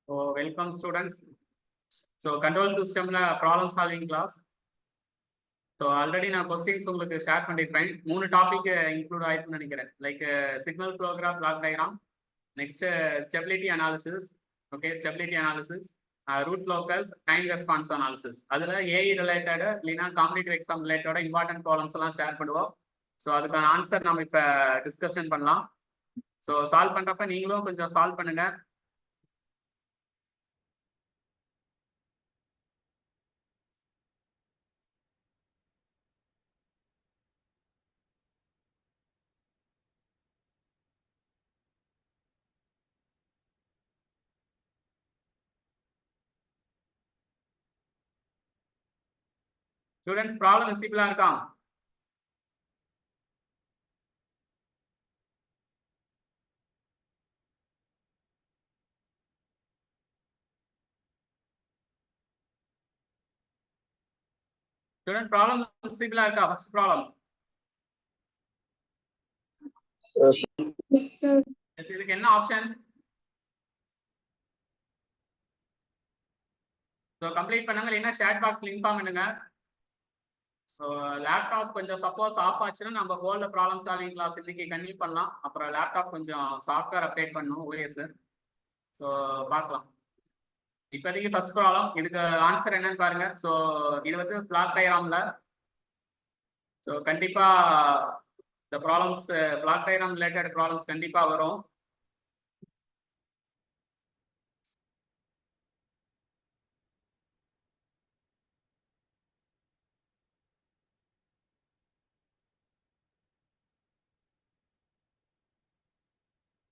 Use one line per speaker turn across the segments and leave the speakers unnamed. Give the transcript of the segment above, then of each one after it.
So welcome students. So control system problem solving class. So already நான் questions உங்களுக்கு share பண்ணிருப்பேன். 3 topic include ஆயிருக்குன்னு நினைக்கிறேன். Like signal flow graph, block diagram, next stability analysis, okay stability analysis, root locus, time response analysis. அதில் AI related இல்லைன்னா competitive exam ரிலேட்டோட important problems எல்லாம் share பண்ணுவோம். ஸோ அதுக்கான ஆன்சர் நம்ம இப்போ டிஸ்கஷன் பண்ணலாம். ஸோ சால்வ் பண்ணுறப்ப நீங்களும் கொஞ்சம் சால்வ் பண்ணுங்க. ஸ்டூடெண்ட்ஸ் ப்ராப்ளம் விசிபிளா இருக்கா? ஸ்டூடெண்ட் ப்ராப்ளம் விசிபிளா இருக்கா? First problem. இதுக்கு என்ன ஆப்ஷன்? ஸோ கம்ப்ளீட் பண்ணாங்க இல்லைன்னா சேட் பாக்ஸ்ல இன்ஃபார்ம் பண்ணுங்க. ஸோ லேப்டாப் கொஞ்சம் சப்போஸ் ஆஃப் ஆச்சுன்னா நம்ம ஹோல்ல ப்ராப்ளம் சால்விங் கிளாஸ் இன்னைக்கு கன்டினியூ பண்ணலாம். அப்புறம் லேப்டாப் கொஞ்சம் சாஃப்ட்வேர் அப்டேட் பண்ணணும் ஓஎஸ். ஸோ பார்க்கலாம். இப்போதைக்கு ஃபர்ஸ்ட் ப்ராப்ளம், இதுக்கு ஆன்சர் என்னன்னு பாருங்க. ஸோ இது வந்து பிளாக் டயக்ராம்ல. ஸோ கண்டிப்பா இந்த problems block diagram related problems கண்டிப்பா வரும்.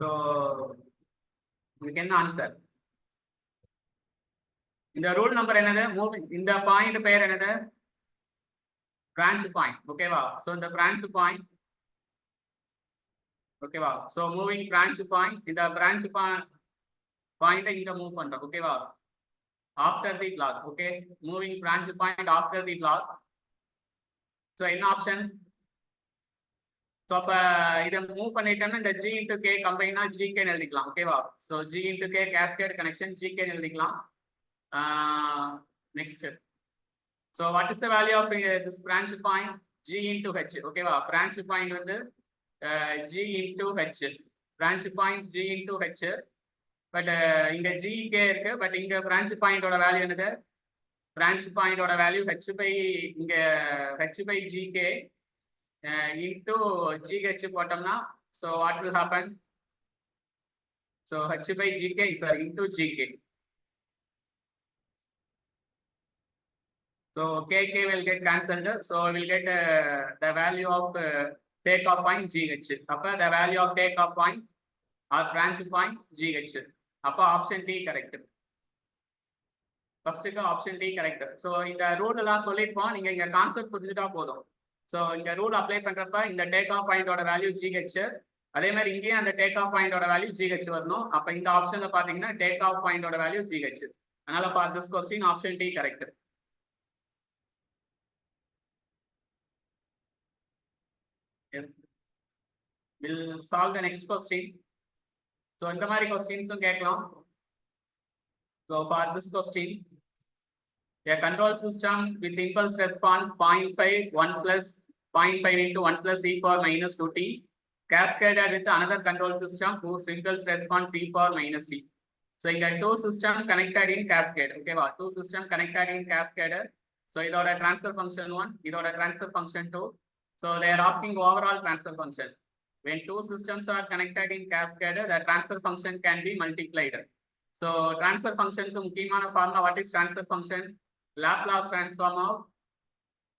ஸோ இதுக்கு என்ன ஆன்சர்? இந்த ரூல் நம்பர் என்னது? மூவிங். இந்த பாயிண்ட் பேர் என்னது? Branch point. ஓகேவா? ஸோ இந்த பிரான்ச் பாயிண்ட், ஓகேவா? ஸோ மூவிங் பிரான்ச் பாயிண்ட், இந்த பிரான்ச் பாயிண்ட்டை இங்க மூவ் பண்றோம். ஓகேவா? After the block. Okay, moving branch point after the block. So என்ன ஆப்ஷன்? ஸோ அப்போ இதை மூவ் பண்ணிட்டோம்னா இந்த ஜி இன்டு கே கம்பைனா ஜிகேன்னு எழுதிக்கலாம். ஓகேவா? So G into K cascade connection ஜிகேன்னு எழுதிக்கலாம். Next, so what is the value of this branch point? G into H. ஓகேவா? பிரான்ச் பாயிண்ட் வந்து G into H. Branch point G into H. But இங்க GK இருக்கு. But இங்க branch பாயிண்டோட value என்னது? Branch பாயிண்டோட வேல்யூ ஹெச் பை, இங்க H by GK into GH போட்டோம்னா, so what will happen? So H by GK is into GK. So KK will get cancelled. So we will get the value of takeoff point GH. Upper the value of takeoff point or branch point GH. Upper option D correct. First option D correct. So in the rule la solliruppom, neenga inga concept புரிஞ்சிட்டா போதும். So இந்த rule apply பண்றப்ப இந்த take off பாயிண்டோட value GH, அதே மாதிரி இங்கேயும் அந்த டேக் ஆஃப் பாயிண்டோட வேல்யூ ஜிஹெச் வரணும். அப்ப இந்த ஆப்ஷன்ல பாத்தீங்கன்னா டேக் ஆஃப் பாயிண்டோட வேல்யூ ஜிஹெச். அதனால for this question option D correct. Yes, we'll solve the next question. So இந்த மாதிரி கொஸ்டின்ஸும் கேட்கலாம். So for this question, a control system with impulse response 0.5 1 plus 0.5 into 1 plus e power minus 2t cascaded with another control system whose impulse response e power minus t. So இங்க two system connected in cascade. ஓகேவா? two system connected in cascade. So இதோட transfer function 1, இதோட transfer function 2. So they are asking overall transfer function. When two systems are connected in cascade, the transfer function can be multiplied. So transfer function க்கு முக்கியமான formula, what is transfer function? Laplace transform of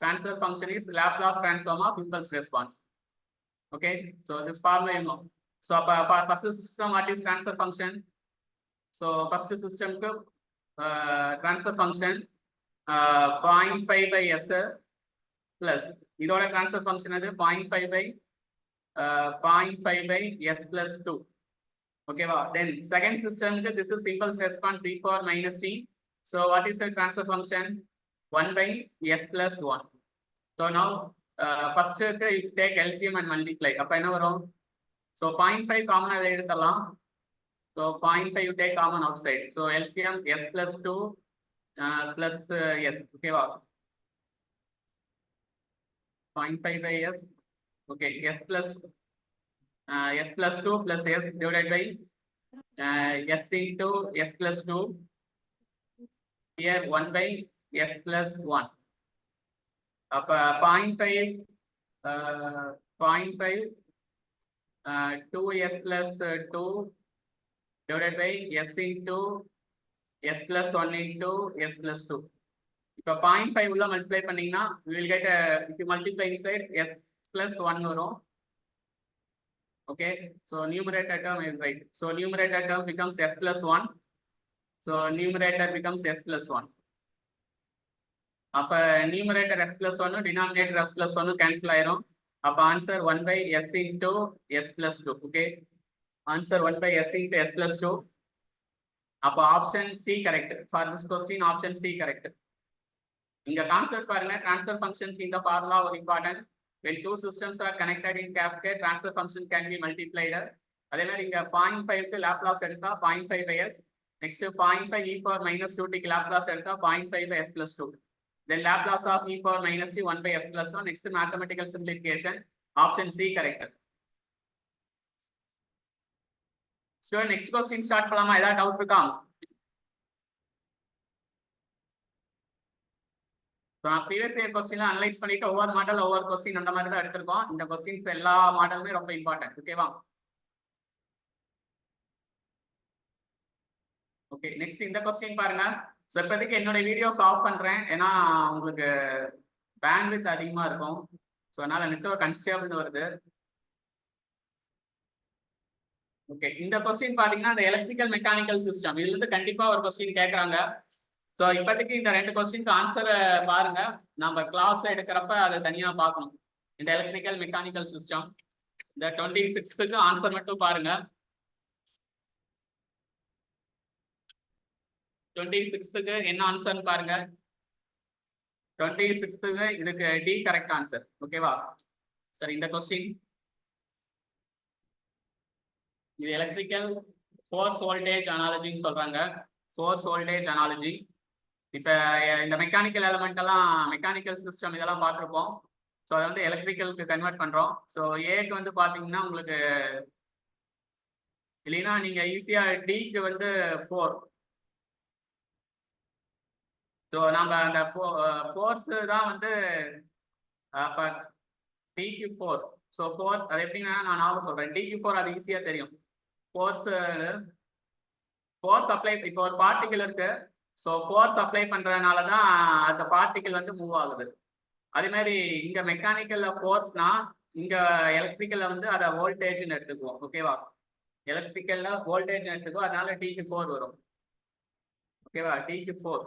transfer function is Laplace transform of impulse response. Okay, so this formula you know. So for first system, what is transfer function? So first system ku transfer function 0.5 by s plus idoda transfer function adu 0.5 by 0.5 by s plus 2. Okay, then second system ku this is impulse response e power minus t. So what is the transfer function? 1 by s plus 1. So now first you take LCM and multiply. அப்ப என்ன வரும்? So 0.5 காமனா எடுத்துடலாம். So 0.5 you take common outside. So LCM S plus 2 plus S. Okay, wow. 0.5 by S. Okay, S plus 2 plus S divided by S into S plus 2. Here 1 by S plus 1. Up 0.5 0.5 2S plus 2 divided by S into S plus 1 into S plus 2. இப்போ 0.5 உள்ள multiply பண்ணீங்கன்னா we will get if you multiply inside S plus 1 வரும். Okay, so numerator term is right. So numerator term becomes S plus 1. So numerator becomes S plus 1. அப்ப numerator S plus 1 denominator S plus 1 cancel ஆயிரும். அப்ப answer 1 by S into S plus 2. Okay, answer 1 by S into S plus 2. அப்ப option C correct. For this question option C correct. இங்க concept பாருங்க, transfer function இந்த formula ஒரு important. when two systems are connected in cascade transfer function can be multiplied. அதே மாதிரி இங்க 0.5 க்கு Laplace எடுத்தா 0.5 by s. Next 0.5 e power minus 2t க்கு லாப்லாஸ் எடுத்தா 0.5 by s plus 2. then Laplace of e power minus t 1 by s plus 1. next mathematical simplification option C correct. Student next question start பண்ணலாமா? ஏதாவது doubt இருக்கா? Previous year question analyse பண்ணிட்டு ஒவ்வொரு model ஒவ்வொரு question அந்த மாதிரி தான் எடுத்திருக்கோம். இந்த கொஸ்டின்ஸ் எல்லா மாடலுமே ரொம்ப இம்பார்ட்டன்ட். ஓகேவா? ஓகே, நெக்ஸ்ட் இந்த கொஸ்டின் பாருங்க. ஸோ இப்போதைக்கு என்னோட வீடியோஸ் ஆஃப் பண்றேன், ஏன்னா உங்களுக்கு பேண்ட்வித் அதிகமா இருக்கும். ஸோ அதனால நெட்வொர்க் அன்ஸ்டேபிள்னு வருது. ஓகே, இந்த கொஸ்டின் பாத்தீங்கன்னா இந்த எலக்ட்ரிக்கல் மெக்கானிக்கல் சிஸ்டம் இதுல இருந்து கண்டிப்பா ஒரு கொஸ்டின் கேட்கறாங்க. ஸோ இப்போதைக்கு இந்த 2 கொஸ்டினுக்கு ஆன்சரை பாருங்க. நம்ம கிளாஸ் எடுக்கிறப்ப அதை தனியா பார்க்கணும். இந்த எலக்ட்ரிக்கல் மெக்கானிக்கல் சிஸ்டம் இந்த 26க்கு ஆன்சர் மட்டும் பாருங்க. 26க்கு என்ன ஆன்சர்னு பாருங்க. 26க்கு இதுக்கு டி கரெக்ட் ஆன்சர். ஓகேவா? சரி, இந்த கொஸ்டின் இது எலக்ட்ரிக்கல் ஃபோர்ஸ் வோல்டேஜ் அனாலஜின்னு சொல்றாங்க. Force voltage analogy. இப்போ இந்த மெக்கானிக்கல் எலமெண்ட் எல்லாம் மெக்கானிக்கல் சிஸ்டம் இதெல்லாம் பார்த்துருப்போம். ஸோ அதை வந்து எலக்ட்ரிக்கலுக்கு கன்வெர்ட் பண்ணுறோம். ஸோ ஏக்கு வந்து பார்த்தீங்கன்னா உங்களுக்கு இல்லைன்னா நீங்கள் ஈஸியாக டிக்கு வந்து 4. ஸோ நம்ம அந்த ஃபோர்ஸு தான் வந்து அப்போ டிக்கு 4. ஸோ ஃபோர்ஸ் அது எப்படின்னா நான் ஞாபகம் சொல்கிறேன். டிக்கு 4 அது ஈஸியாக தெரியும். ஃபோர்ஸ் அப்ளை இப்போ ஒரு பார்ட்டிகல் இருக்கு. ஸோ ஃபோர்ஸ் அப்ளை பண்றதுனால தான் அந்த பார்ட்டிகல் வந்து மூவ் ஆகுது. அதே மாதிரி இங்க மெக்கானிக்கல்ல ஃபோர்ஸ்னா இங்க எலக்ட்ரிக்கல்ல வந்து அதை வோல்டேஜ்னு எடுத்துக்குவோம். ஓகேவா? எலக்ட்ரிக்கல்ல வோல்டேஜ் எடுத்துக்குவோம். அதனால டிக்கு 4 வரும். ஓகேவா? டிக்கு 4.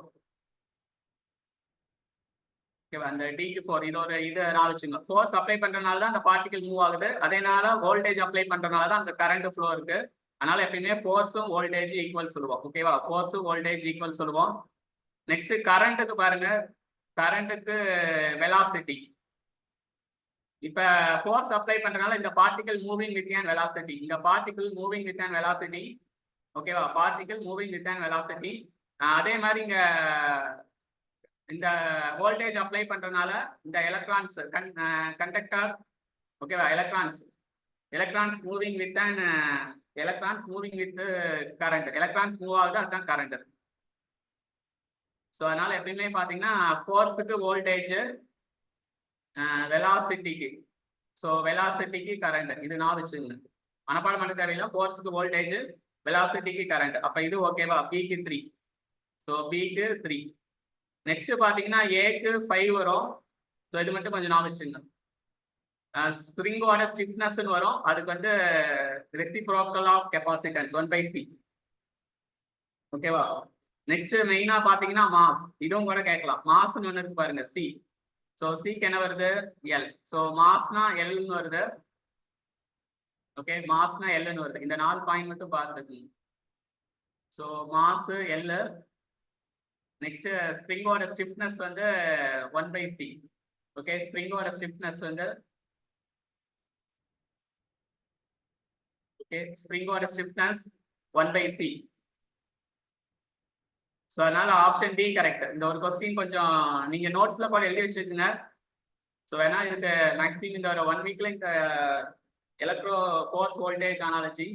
ஓகேவா? அந்த டிக்கு 4 இது நான் வச்சுங்க. ஃபோர்ஸ் அப்ளை பண்றதுனால தான் அந்த பார்ட்டிகல் மூவ் ஆகுது. அதனால வோல்டேஜ் அப்ளை பண்றதுனால தான் அந்த கரண்ட் ஃப்ளோ இருக்கு. அதனால எப்பயுமே ஃபோர்ஸும் வோல்டேஜ் ஈக்குவல் சொல்லுவோம். ஓகேவா? ஃபோர்ஸும் வோல்டேஜ் ஈக்குவல் சொல்லுவோம். நெக்ஸ்ட் கரண்ட்டுக்கு பாருங்க. கரண்ட்டுக்கு வெலாசிட்டி. இப்ப ஃபோர்ஸ் அப்ளை பண்றதுனால இந்த particle moving with an velocity. இந்த particle moving with an velocity. ஓகேவா? Particle moving with an velocity. அதே மாதிரி இங்க இந்த வோல்டேஜ் அப்ளை பண்றதுனால இந்த எலக்ட்ரான்ஸ் கண்டக்டர். ஓகேவா? Electrons moving with an electrons moving with current. Electrons move ஆகுது, அதுதான் கரண்ட். ஸோ அதனால எப்பயுமே பார்த்தீங்கன்னா ஃபோர்ஸுக்கு வோல்டேஜ், வெலாசிட்டிக்கு. ஸோ வெலாசிட்டிக்கு கரண்ட். இது நான் வச்சுங்க மனப்பாடம் பண்ண தேவையில்லை. ஃபோர்ஸுக்கு வோல்டேஜ், வெலாசிட்டிக்கு கரண்ட். அப்போ இது ஓகேவா? பிக்கு 3. ஸோ பிக்கு 3. நெக்ஸ்ட் பார்த்தீங்கன்னா ஏக்கு 5 வரும். ஸோ இது மட்டும் கொஞ்சம் நான் வச்சுங்க. ஸ்ப்ரிங்கோட ஸ்டிஃப்னஸ்ன்னு வரும். அதுக்கு வந்து ரெசிப்ரோக்கல் ஆஃப் கெப்பாசிட்டன்ஸ் 1/c. ஓகேவா? நெக்ஸ்ட் மெயினா பாத்தீங்கன்னா மாஸ். இதுவும் கூட கேட்கலாம். மாஸ்ன்னு ஒன்று இருக்கு பாருங்க, சி. ஸோ சிக்கு என்ன வருது? எல். ஸோ மாஸ்னா எல்னு வருது. ஓகே, மாஸ்னா எல்னு வருது. இந்த 4 பாயிண்ட் மட்டும் பார்த்துக்கோங்க. So mass L. நெக்ஸ்ட் ஸ்ப்ரிங்கோட ஸ்டிஃப்னஸ் வந்து 1/c. ஓகே, ஸ்ப்ரிங்கோட ஸ்டிஃப்னஸ் வந்து ஸ்ப்ரிங்கோட ஸ்டிஃப்னஸ் 1/c. ஸோ அதனால ஆப்ஷன் டி கரெக்ட். இந்த ஒரு கொஸ்டின் கொஞ்சம் நீங்க நோட்ஸ்ல கூட எழுதி வச்சுக்கோங்க. ஸோ வேணா இதுக்கு மேக்ஸிமம் இந்த ஒரு 1 வீக்ல இந்த electro force voltage analogy,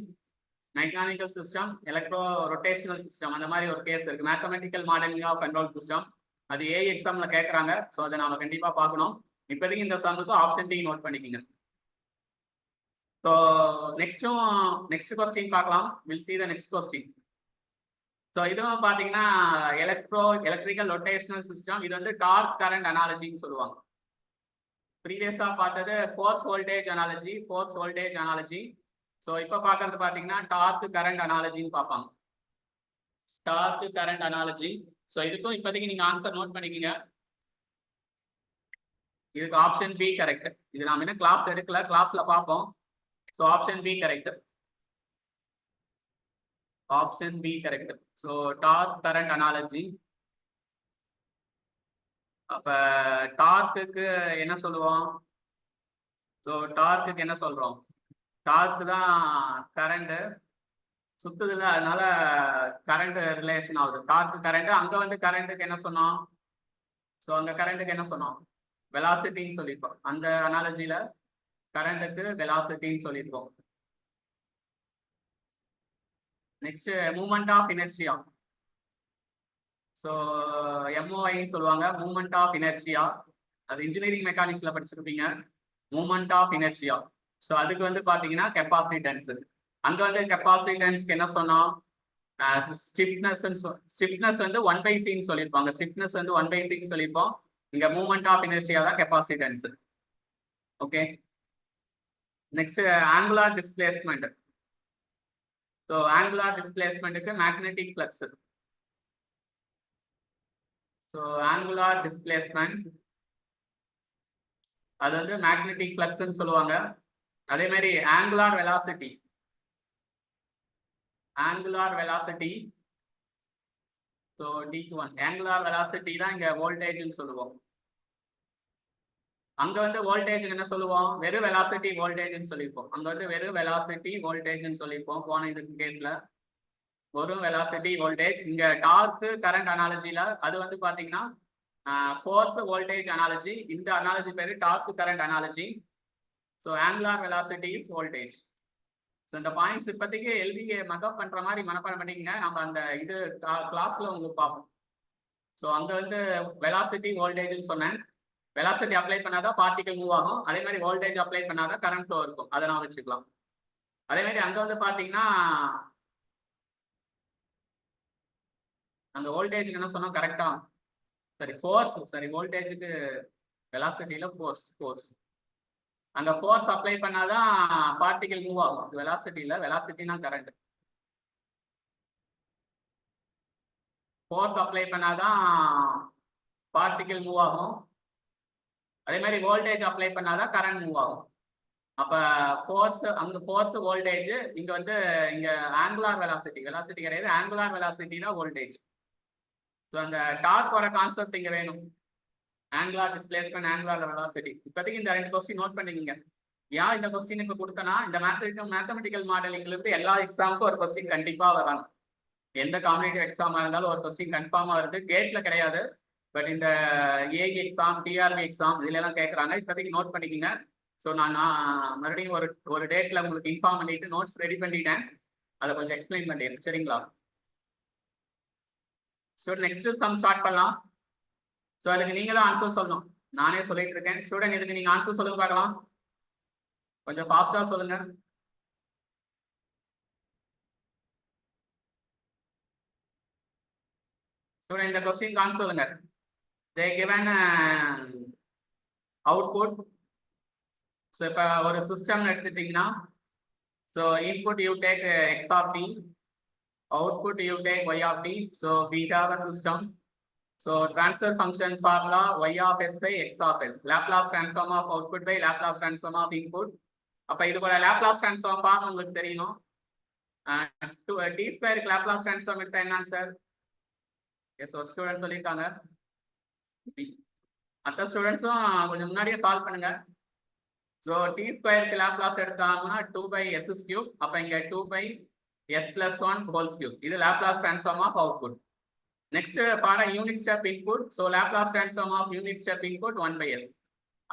mechanical system, electro rotational system, அந்த மாதிரி ஒரு கேஸ் இருக்கு. Mathematical modelling of control system, அது ஏ எக்ஸாம்ல கேட்கறாங்க. ஸோ அதை நாம கண்டிப்பா பார்க்கணும். இப்போதைக்கு இந்த சம்முக்கு ஆப்ஷன் டி நோட் பண்ணிக்கோங்க. ஸோ நெக்ஸ்ட் கொஸ்டின் பார்க்கலாம். Will see the next question. So இதுவும் பார்த்தீங்கன்னா எலக்ட்ரிக்கல் ரொட்டேஷனல் சிஸ்டம். இது வந்து டார்க் கரண்ட் அனாலஜின்னு சொல்லுவாங்க. ப்ரீவியஸாக பார்த்தது ஃபோர்ஸ் வோல்டேஜ் அனாலஜி. ஸோ இப்போ பார்க்கறது பார்த்தீங்கன்னா டார்க் கரண்ட் அனாலஜின்னு பார்ப்பாங்க. Dark current analogy. ஸோ இதுக்கும் இப்போதைக்கு நீங்கள் ஆன்சர் நோட் பண்ணிக்கோங்க. இதுக்கு ஆப்ஷன் பி கரெக்ட். இது நாம என்ன கிளாஸ் எடுக்கல, கிளாஸ்ல பார்ப்போம். So option B correct. Option B correct. So torque current analogy. அப்ப டார்க்குக்கு என்ன சொல்லுவோம்? ஸோ டார்க்குக்கு என்ன சொல்றோம்? டார்க் தான் கரண்ட் சுத்துதுல, அதனால கரண்ட் ரிலேஷன் ஆகுது. Torque current. அங்க வந்து கரண்ட்டுக்கு என்ன சொன்னோம்? ஸோ அந்த கரண்ட்டுக்கு என்ன சொன்னோம்? வெலாசிட்டின்னு சொல்லியிருப்போம். அந்த அனாலஜியில கரண்ட்டுக்கு வெலாசிட்டின்னு சொல்லியிருப்போம். Next moment of inertia. So எம்ஓஐன்னு சொல்லுவாங்க, மூமெண்ட் ஆஃப் இனர்ஷியா. அது இன்ஜினியரிங் மெக்கானிக்ஸ்ல படிச்சிருப்பீங்க, மூமெண்ட் ஆஃப் இனர்ஷியா. ஸோ அதுக்கு வந்து பார்த்தீங்கன்னா கெப்பாசிட்டன்ஸ். அங்கே வந்து கெப்பாசிட்டன்ஸ்க்கு என்ன சொன்னோம்? ஸ்டிஃப்னஸ் வந்து 1/cன்னு சொல்லியிருப்பாங்க. ஸ்டிஃப்னஸ் வந்து 1/cன்னு சொல்லியிருப்போம். இங்கே மூமெண்ட் ஆஃப் இனர்ஷியா தான் capacitance. Okay. Next angular displacement. So angular டிஸ்பிளேஸ்மெண்ட்டுக்கு magnetic flux. So angular displacement அது வந்து மேக்னெட்டிக் ஃப்ளக்ஸ்ன்னு சொல்லுவாங்க. அதே மாதிரி angular velocity. So d1 angular velocity தான் இங்க வோல்டேஜ்னு சொல்லுவோம். அங்க வந்து வோல்டேஜ் என்ன சொல்லுவோம்? வெறும் வெலாசிட்டி வோல்டேஜ்னு சொல்லியிருப்போம். அங்க வந்து வெறும் வெலாசிட்டி வோல்டேஜ்னு சொல்லியிருப்போம் போன இதுக்கு கேஸ்ல. வெறும் வெலாசிட்டி வோல்டேஜ். இங்க டார்க் கரண்ட் அனாலஜில அது வந்து பாத்தீங்கன்னா ஃபோர்ஸ் வோல்டேஜ் அனாலஜி. இந்த அனாலஜி பேரு torque current analogy. So angular velocity is voltage. So இந்த பாயிண்ட்ஸ் இப்போதைக்கு எழுதி மக்கப் பண்ற மாதிரி மனப்பாடம் பண்ணிக்கங்க. நம்ம அந்த இது கிளாஸ்ல உங்களுக்கு பார்ப்போம். ஸோ அங்க வந்து வெலாசிட்டி வோல்டேஜ்னு சொன்னேன். வெலாசிட்டி அப்ளை பண்ணாதான் பார்ட்டிகல் மூவ் ஆகும். அதே மாதிரி வோல்டேஜ் அப்ளை பண்ணாதான் கரண்ட் ஃப்ளோ இருக்கும். அதை நான் வச்சுக்கலாம். அதே மாதிரி அங்க வந்து பாத்தீங்கன்னா அந்த வோல்டேஜ் என்ன சொன்னோம் கரெக்டா? சரி ஃபோர்ஸ், சரி வோல்டேஜுக்கு வெலாசிட்டியில ஃபோர்ஸ். அங்க ஃபோர்ஸ் அப்ளை பண்ணாதான் பார்ட்டிகல் மூவ் ஆகும். வெலாசிட்டி இல்ல, வெலாசிட்டினா கரண்ட். ஃபோர்ஸ் அப்ளை பண்ணாதான் பார்ட்டிகல் மூவ் ஆகும். அதே மாதிரி வோல்டேஜ் அப்ளை பண்ணாதான் கரண்ட் மூவ் ஆகும். அப்ப ஃபோர்ஸ், அங்க ஃபோர்ஸ் வோல்டேஜ், இங்க வந்து இங்க ஆங்குலார் வெலாசிட்டி கிடையாது, ஆங்குலார் வெலாசிட்டி தான் வோல்டேஜ். ஸோ அந்த டார்க் வர கான்செப்ட் இங்க வேணும். Angular displacement, angular velocity. இப்போதைக்கு இந்த 2 கொஸ்டின் நோட் பண்ணிக்கங்க. ஏன் இந்த கொஸ்டின் இப்போ கொடுத்தனா, இந்த மேத்தமெட்டிக்கல் மாடலிங்ல இருந்து எல்லா எக்ஸாமுக்கும் ஒரு கொஸ்டின் கண்டிப்பா வராங்க. எந்த காம்படிட்டிவ் எக்ஸாமா இருந்தாலும் ஒரு கொஸ்டின் கன்ஃபார்மா வருது. கேட்ல கிடையாது, பட் இந்த ஏஐ எக்ஸாம், டிஆர்பி எக்ஸாம் இதுல எல்லாம் கேட்கறாங்க. இப்போதைக்கு நோட் பண்ணிக்கங்க. ஸோ நான் மறுபடியும் ஒரு டேட்ல உங்களுக்கு இன்ஃபார்ம் பண்ணிட்டு நோட்ஸ் ரெடி பண்ணிட்டேன். அதை கொஞ்சம் எக்ஸ்பிளைன் பண்ணிடுறேன், சரிங்களா? ஸோ நெக்ஸ்ட் சம் ஸ்டார்ட் பண்ணலாம். ஸோ அதுக்கு நீங்க தான் ஆன்சர் சொல்லணும், நானே சொல்லிட்டு இருக்கேன். ஸ்டூடெண்ட் இதுக்கு நீங்க ஆன்சர் சொல்லுங்க பார்க்கலாம். கொஞ்சம் ஃபாஸ்டா சொல்லுங்க. ஸ்டூடெண்ட் இந்த கொஸ்டின் ஆன்சர் சொல்லுங்க. they given output. ஸோ இப்போ ஒரு சிஸ்டம் எடுத்துட்டீங்கன்னா, so input you take x of t, output you take y of t. So we have a system. So transfer function formula y of s by x of s. Laplace transform of output by Laplace transform of input. அப்ப இது கூட Laplace transform form உங்களுக்கு தெரியணும். t ஸ்கொயருக்கு Laplace transform எடுத்தா என்ன sir? S, ஒரு student சொல்லியிருக்காங்க. மற்ற ஸ்டூடெண்ட்ஸும் கொஞ்சம் முன்னாடியே சால்வ் பண்ணுங்க. ஸோ t ஸ்கொயருக்கு லாப்லாஸ் எடுத்தாங்கன்னா 2/s cube. அப்ப இங்க 2/s s plus 1 whole cube. This is Laplace transform of output. Next, for a unit step input, so Laplace transform of unit step input 1 by s.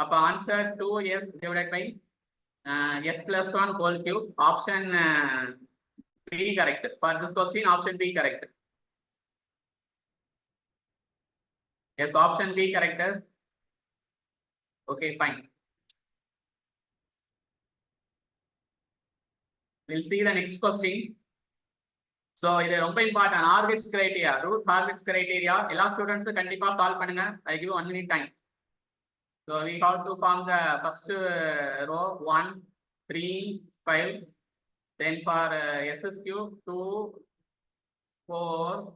Up answer 2s divided by s plus 1 whole cube. Option B correct. For this question, option B correct. Yes, option B correct. Okay, fine. We'll see the next question. So இது ரொம்ப important. Harvard's criteria, root Harvard's criteria. எல்லா ஸ்டூடெண்ட்ஸும் கண்டிப்பா solve பண்ணுங்க. I give 1 minute time. So we have to form the first row 1, 3, 5. Then for SS cube 2, 4.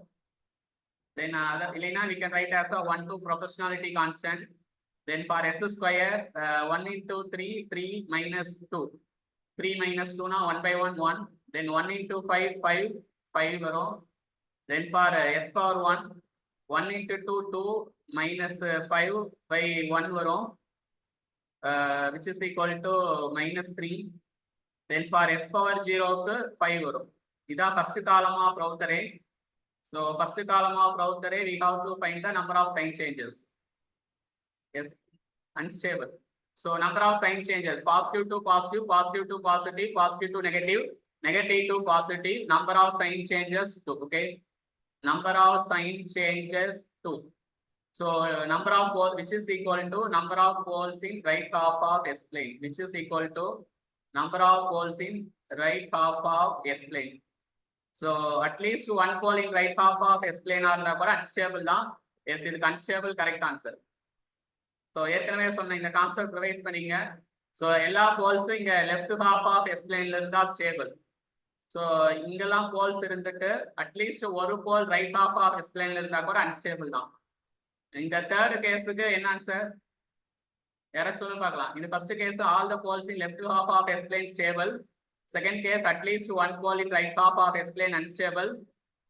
Then Elena, we can write as a 1 2 proportionality constant. Then for S square 1 into 3, 3 minus 2. 3 minus 2 now 1 by 1, 1. Then 1 into 5, 5. 5 வரும். Then for s power 1, 1 into 2, 2 minus 5 by 1 வரும், which is equal to minus 3. Then for s power 0 க்கு 5 வரும். இதான் first column of Raut array. So first column of Raut array, we have to find the number of sign changes. Yes, unstable. So number of sign changes, positive to positive, positive to positive, positive to negative, negative to positive, number of sign changes 2. Okay, number of sign changes 2. So number of poles, which is equal to number of poles in right half of S plane, which is equal to number of poles in right half of S plane. So at least one pole in right half of S plane are unstable தான். Yes, இது unstable correct answer. So ஏற்கனவே சொன்ன இந்த concept revise பண்ணீங்க. So எல்லா போல்ஸும் இங்க left half of S பிளேன்ல இருந்தா stable. So இங்கெல்லாம் போல்ஸ் இருந்துட்டு அட்லீஸ்ட் ஒரு போல் ரைட் ஹாஃப் ஆஃப் எஸ் பிளேன்ல இருந்தா கூட அன்ஸ்டேபிள் தான். இந்த தேர்ட் கேஸுக்கு என்ன ஆன்சர் யாராச்சும் சொல்ல பார்க்கலாம். இந்த first case all the poles in left half of S plane stable. Second case at least one pole in right half of S plane unstable.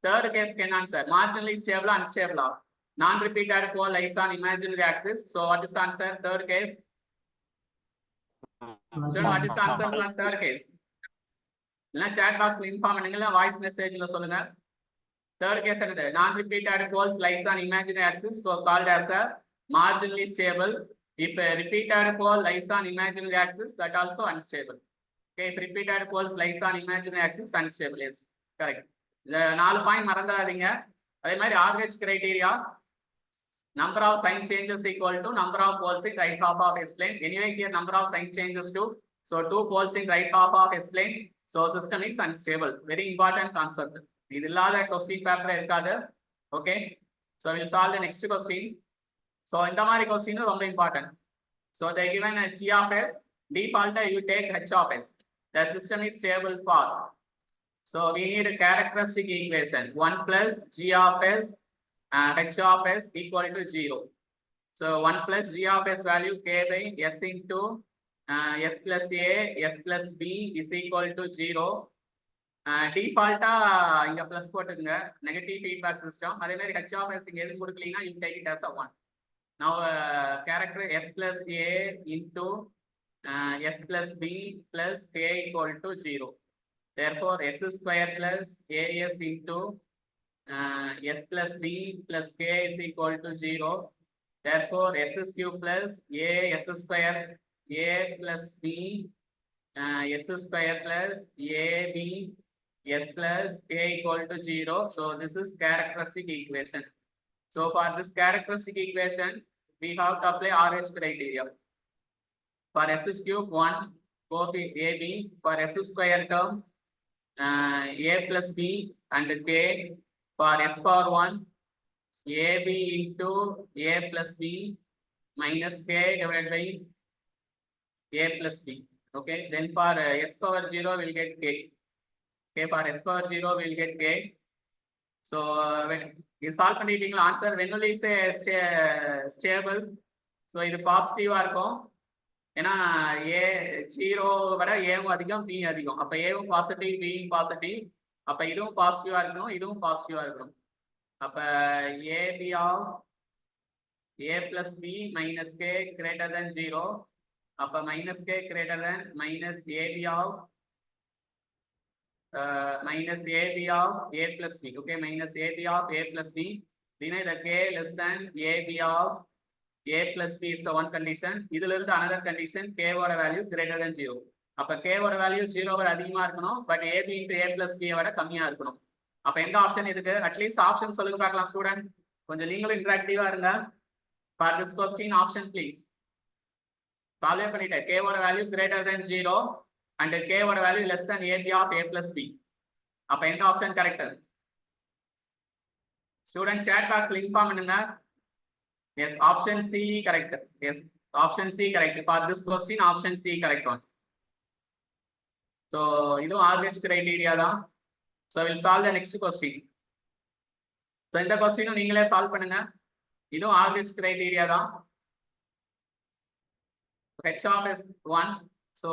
Third கேஸ்க்கு என்ன ஆன்சர் மார்ஜினலி ஸ்டேபிளா அன்ஸ்டேபிளா? Non-repeated pole lies on imaginary axis. So what is the answer? Third case. So what is the answer for third case? இல்ல chat box ல inform பண்ணுங்க, voice மெசேஜ்ல சொல்லுங்க. Third case என்னது? Non-repeated poles lies on imaginary axis, so called as a marginally stable. If a repeated pole lies on imaginary axis, that also unstable. Okay, if repeated poles lies on imaginary axis, unstable. Yes, correct. இந்த 4 point மறந்துடாதீங்க. அதே மாதிரி RH criteria. Number of sign changes equal to number of poles in right half of S plane. Anyway, here number of sign changes 2. So 2 poles in right half of S plane. So system is unstable. Very important concept. This is the question paper irukadu. Okay. So we'll solve the next question. So indha mari question is very important. So they given a G of S. Default you take H of S. The system is stable for. So we need a characteristic equation. 1 plus G of S. H of S equal to 0. So 1 plus G of S value K by S into S plus A, S plus B is equal to 0. Default inga plus போட்டுங்க negative feedback system. அதே மாதிரி H of S இங்க எதுவும் கொடுக்கலீங்கன்னா you take it as a 1. Now character S plus A into S plus B plus K equal to 0. Therefore S square plus AS into S plus B plus K is equal to 0. Therefore, S cube plus A S square A plus B S square plus AB S plus K equal to 0. So this is characteristic equation. So for this characteristic equation, we have to apply RH criteria. For S cube 1, go to AB. For S square term, A plus B and K. For S power 1, AB into A plus B minus K divided by A plus B. Okay, then for S power 0 we'll get K. Okay, for S power 0 we'll get K. So when you solve பண்ணிட்டீங்களா answer when will you say stable? So இது பாசிட்டிவா இருக்கும். ஏன்னா A 0 விட Aவும் அதிகம் B அதிகம். அப்ப Aவும் positive Bயும் positive. அப்ப இதுவும் பாசிட்டிவா இருக்கணும், இதுவும் பாசிட்டிவா இருக்கணும். அப்ப AB of A plus B minus K greater than 0. அப்ப minus K greater than minus AB of minus AB of A plus B. Okay, minus AB of A plus B. Deny the K less than AB of A plus B is the one condition. This is another condition, K oda value greater than 0. அப்ப K oda value 0 விட அதிகமா இருக்கணும், but AB into A plus B விட கம்மியா இருக்கணும். அப்ப எந்த option இதுக்கு? அட்லீஸ்ட் ஆப்ஷன் சொல்லுங்க பார்க்கலாம் ஸ்டூடெண்ட். கொஞ்சம் நீங்களும் இன்டராக்டிவா இருங்க. For this question, option please. Solve பண்ணிட்டேன். K oda value greater than 0 and K oda value less than AB of A plus B. அப்ப எந்த option correct? Student chat box inform பண்ணுங்க. Yes, option C correct. Yes, option C correct. For this question, option C correct one. So, இது Argus criteria தான். So, we'll solve the next question. So, இந்த question நீங்களே solve பண்ணுங்க. இது Argus criteria தான். H of S1. So,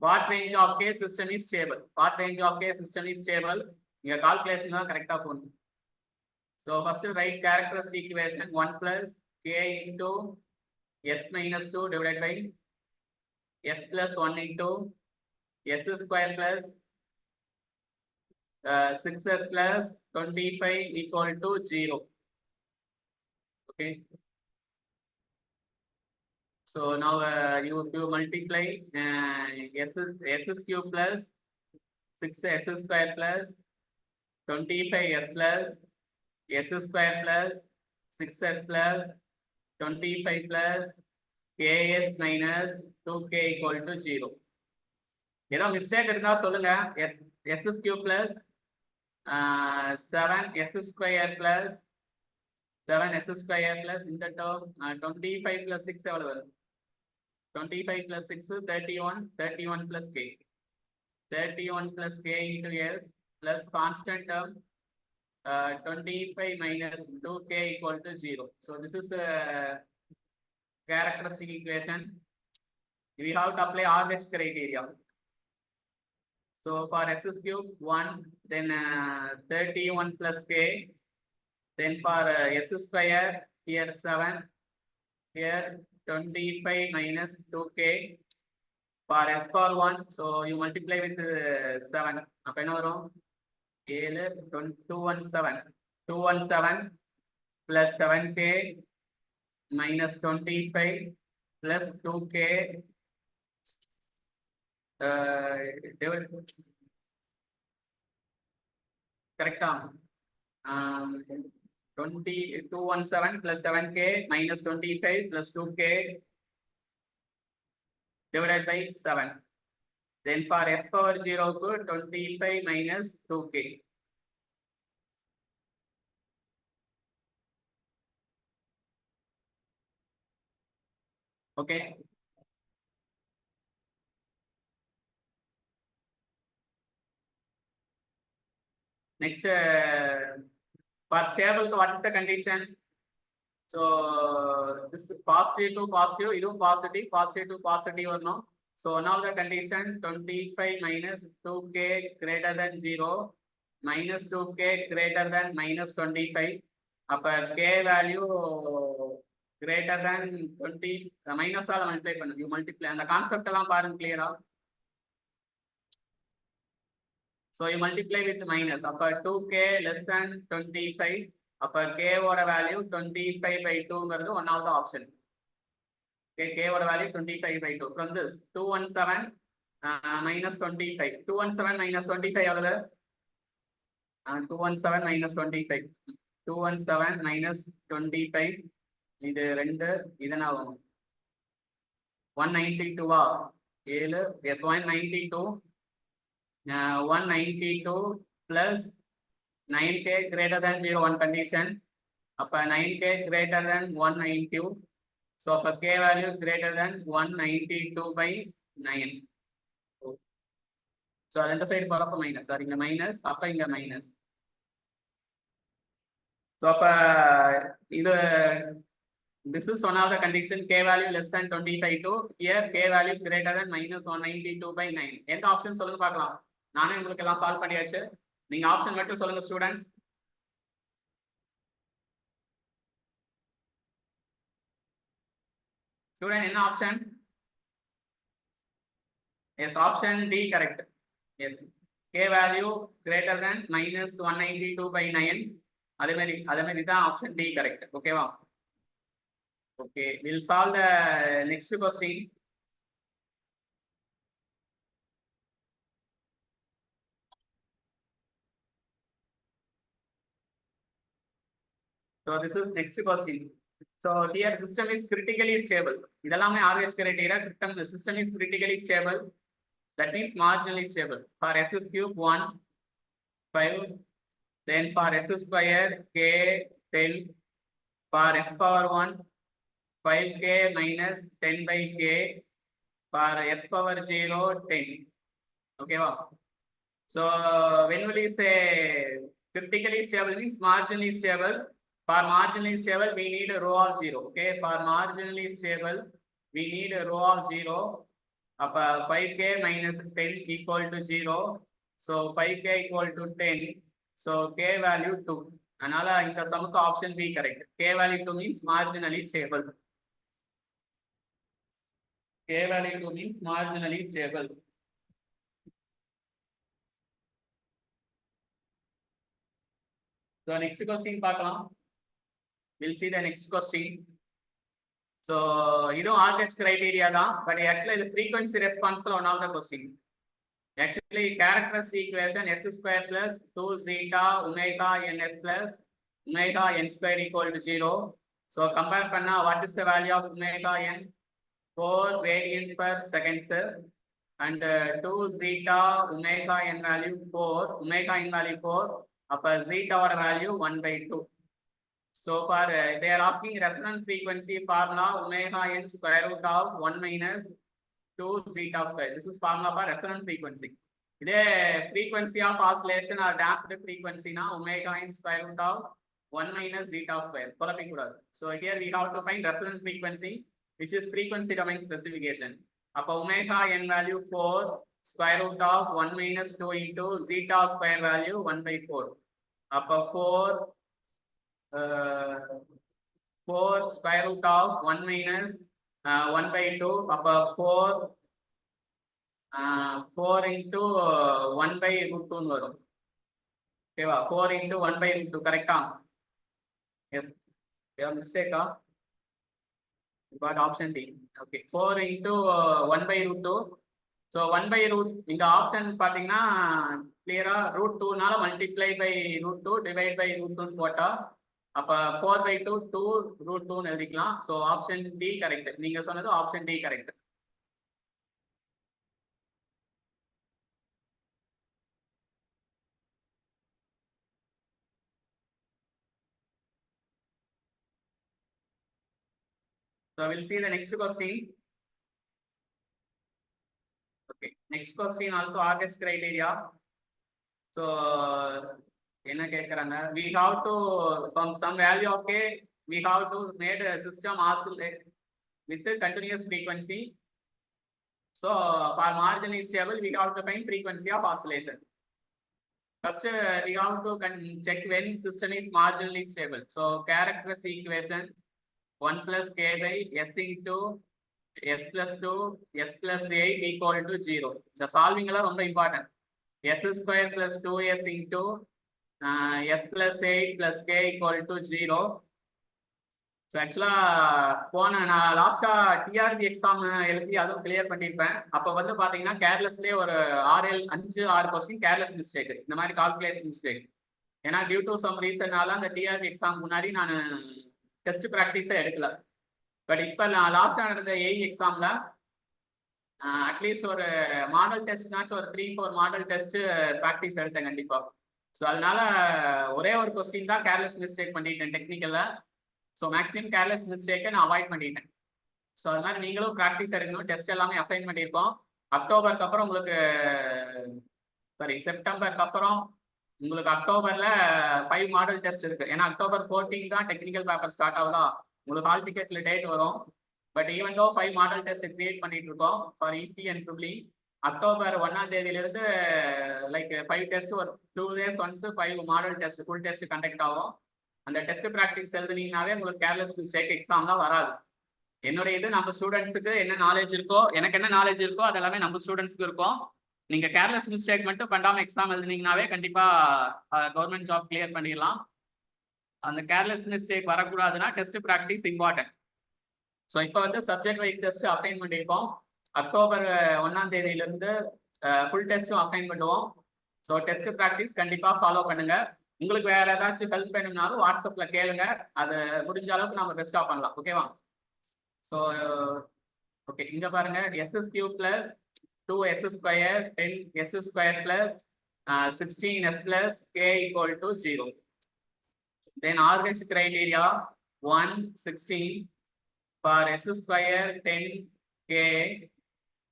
what range of K system is stable? What range of K system is stable? இங்க calculation தான் கரெக்டா போகணும். So first write characteristic equation 1 plus K into S minus 2 divided by S plus 1 into S square plus 6S plus 25 equal to 0. Okay. So now you multiply S cube plus 6S square plus 25S plus S square plus 6S plus 25 plus KS minus 2K equal to 0. ஏதோ mistake இருந்தா சொல்லுங்க. S cube plus 7S square plus 7S square plus இந்த term 25 plus 6 எவ்வளவு? 25 plus 6 31 plus K. 31 plus K into S plus constant term 25 minus 2K equal to 0. So this is a characteristic equation. We have to apply Argus criteria. So for S cube 1, then 31 plus K. Then for S square, here 7. Here 25 minus 2K. For S power 1, so you multiply with 7. அப்ப என்ன வரும்? 217 plus 7K minus 25 plus 2K correct 217 plus 7K minus 25 plus 2K divided by 7. Then for S power 0 to 25 minus 2K. Okay. Next, for stable, what is the condition? So this is positive to positive, ಇದು positive to positive or no? So now the condition 25 minus 2K greater than 0 minus 2K greater than minus 25. அப்ப K value greater than 20 minus ஆல multiply பண்ணு. You multiply அந்த concept எல்லாம் பாருங்க clear-ஆ. So you multiply with minus. அப்ப 2K less than 25. அப்ப K ஓட value 25 by 2ங்கிறது one of the option. Okay, K ஓட value 25 by 2. From this 217 minus 25. 217 minus 25 எவ்வளவு? 217 minus 25. 217 minus 25. இது 2 இதனா 192 வா 7 yes 192 192 plus 9K greater than 0 one condition. அப்ப 9K greater than 192. So அப்ப K value greater than 192 by 9. So அந்த side போறப்ப minus sir இங்க minus அப்ப இங்க மைனஸ். So அப்ப இது this is one of the condition K value less than 25 to here K value greater than minus 192 by 9. எந்த option சொல்லுங்க பார்க்கலாம். நானே உங்களுக்கு எல்லாம் சால்வ் பண்ணியாச்சு. நீங்க ஆப்ஷன் மட்டும் சொல்லுங்க ஸ்டூடெண்ட்ஸ். ஸ்டூடெண்ட் என்ன option? Yes option D correct. Yes k value greater than minus 192/9. அதே மாதிரி தான் ஆப்ஷன் டி கரெக்ட். ஓகேவா? Okay, we'll solve the next question. So this is next question. So here system is critically stable. இதெல்லாமே RH criteria. System is critically stable. That means marginally stable. For S cube 1, 5. Then for S square k 10. For S power 1, 5k minus 10/k. For S power 0, 10. Okay, wow. So when we say critically stable means marginally stable. For marginally stable, we need a row of 0. Okay, for marginally stable, we need a row of 0. 5k minus 10 equal to 0. So 5k equal to 10. So k value 2. Another in the sum of option B correct. K value 2 means marginally stable. K value 2 means marginally stable. So next question பார்க்கலாம். We'll see the next question. So இதுவும் RH criteria தான், but actually the frequency response one of the question. Actually characteristic equation s square plus 2 zeta omega ns plus omega n square equal to 0. So compare பண்ணா what is the value of omega n? 4 radian per second and 2 zeta omega n value 4, omega n value 4. அப்ப zeta ஓட value 1/2. So for they are asking resonance frequency formula omega n square root of 1 minus 2 zeta square. This is formula for resonance frequency. இதே frequency of oscillation or damped frequency na omega n square root of 1 minus zeta square. குழப்பிக்க கூடாது. So here we have to find resonance frequency, which is frequency domain specification. அப்ப omega n value 4 square root of 1 minus 2 into zeta square value 1/4. அப்ப 4 square root of 1 minus 1/2. அப்ப 4 into 1/√2 வரும். ஓகேவா? 4 into 1/√2 கரெக்டா? Yes. Mistake got option D. Okay, 4 into 1/√2. So 1/√, இந்த option பாத்தீங்கன்னா கிளியரா √2 நால மல்டிப்ளை பை √2 டிவைட் பை √2 போட்டா அப்ப 4/2 2 √2 எழுதிக்கலாம். So option D correct. நீங்க சொன்னது option D correct. So we'll see the next question. Okay, next question also RH criteria. So என்ன கேக்குறாங்க? We have to from some value of k, we have to make a system oscillate with a continuous frequency. So for marginally stable, we have to find frequency of oscillation. First, we have to check when system is marginally stable. So characteristic equation 1 plus k by s into s plus 2 s plus 8 equal to 0. The solving is very important. S square plus 2s into s plus 8 plus k equal to 0. So actually போன நான் லாஸ்டா TRP exam எழுதி அதுவும் clear பண்ணிருப்பேன். அப்ப வந்து பாத்தீங்கன்னா கேர்லெஸ்லயே ஒரு 5-6 question careless mistake, இந்த மாதிரி கால்குலேஷன் மிஸ்டேக். ஏன்னா டியூ டு சம் ரீசன்னால அந்த டிஆர்பி எக்ஸாம் முன்னாடி நான் டெஸ்ட் ப்ராக்டிஸே எடுக்கல. பட் இப்போ நான் லாஸ்டா நடந்த ஏஇ எக்ஸாம்ல அட்லீஸ்ட் ஒரு மாடல் டெஸ்ட்னாச்சும் ஒரு 3-4 மாடல் டெஸ்ட் ப்ராக்டிஸ் எடுத்தேன் கண்டிப்பா. ஸோ அதனால ஒரே ஒரு கொஸ்டின் தான் கேர்லெஸ் மிஸ்டேக் பண்ணிட்டேன் டெக்னிக்கல்ல. ஸோ மேக்ஸிமம் கேர்லெஸ் மிஸ்டேக்கை நான் அவாய்ட் பண்ணிட்டேன். ஸோ அது மாதிரி நீங்களும் ப்ராக்டிஸ் எடுக்கணும். டெஸ்ட் எல்லாமே அசைன் பண்ணியிருக்கோம். அக்டோபருக்கு அப்புறம் உங்களுக்கு செப்டம்பருக்கு அப்புறம் உங்களுக்கு அக்டோபர்ல 5 மாடல் டெஸ்ட் இருக்கு. ஏன்னா அக்டோபர் 14 தான் டெக்னிக்கல் பேப்பர் ஸ்டார்ட் ஆகுதா, உங்களுக்கு ஹால் டிக்கெட்ல டேட் வரும். But even though 5 model test create பண்ணிட்டு இருக்கோம் for EC and triple. October 1ஆம் தேதியிலிருந்து லைக் 5 டெஸ்ட் ஒரு 2 days once 5 model test full test conduct ஆகும். அந்த டெஸ்ட் ப்ராக்டிஸ் எழுதுனீங்கன்னாவே உங்களுக்கு கேர்லெஸ் மிஸ்டேக் எக்ஸாம்லாம் வராது. என்னுடைய இது நம்ம ஸ்டூடெண்ட்ஸுக்கு என்ன நாலேஜ் இருக்கோ, எனக்கு என்ன நாலேஜ் இருக்கோ அதெல்லாமே நம்ம ஸ்டூடெண்ட்ஸ்க்கு இருக்கும். நீங்க கேர்லெஸ் மிஸ்டேக் மட்டும் பண்ணாம எக்ஸாம் எழுதுனீங்கனாவே கண்டிப்பா கவர்மெண்ட் ஜாப் கிளியர் பண்ணிடலாம். அந்த கேர்லெஸ் மிஸ்டேக் வரக்கூடாதுன்னா டெஸ்ட் ப்ராக்டிஸ் இம்பார்ட்டன்ட். ஸோ இப்போ வந்து சப்ஜெக்ட் வைஸ் டெஸ்ட் அசைன் பண்ணியிருக்கோம். அக்டோபர் 1ஆம் தேதியிலிருந்து ஃபுல் டெஸ்ட்டும் அசைன் பண்ணுவோம். ஸோ டெஸ்ட் ப்ராக்டிஸ் கண்டிப்பாக ஃபாலோ பண்ணுங்க. உங்களுக்கு வேற ஏதாச்சும் ஹெல்ப் வேணும்னாலும் வாட்ஸ்அப்ல கேளுங்க. அது முடிஞ்ச அளவுக்கு நம்ம பெஸ்ட்டாக பண்ணலாம். ஓகேவா? ஸோ ஓகே, இங்க பாருங்க SS³ plus 2S square 10S square plus 16S plus K equal to 0. Then RH criteria 1, 16 for S square 10 K,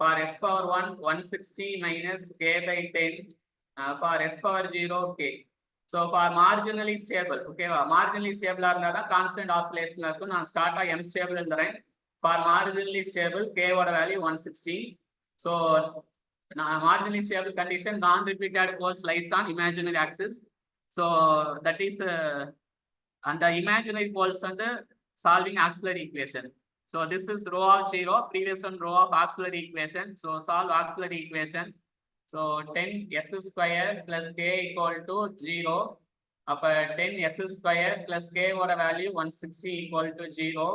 for S power 1 160 minus K by 10, for S power 0 K. So for marginally stable, okay, marginally stable இருந்தா constant oscillation இருக்கும். நான் ஸ்டார்ட்டா M stable எழுதுறேன். For marginally stable K ஓட value 160. So marginally stable condition, non-repeated poles lies on imaginary axis. So that is and the imaginary poles and the solving auxiliary equation. So this is rho of 0, previous one rho of auxiliary equation. So solve auxiliary equation. So 10S square plus K equal to 0. Up 10S square plus K oda value 160 equal to 0.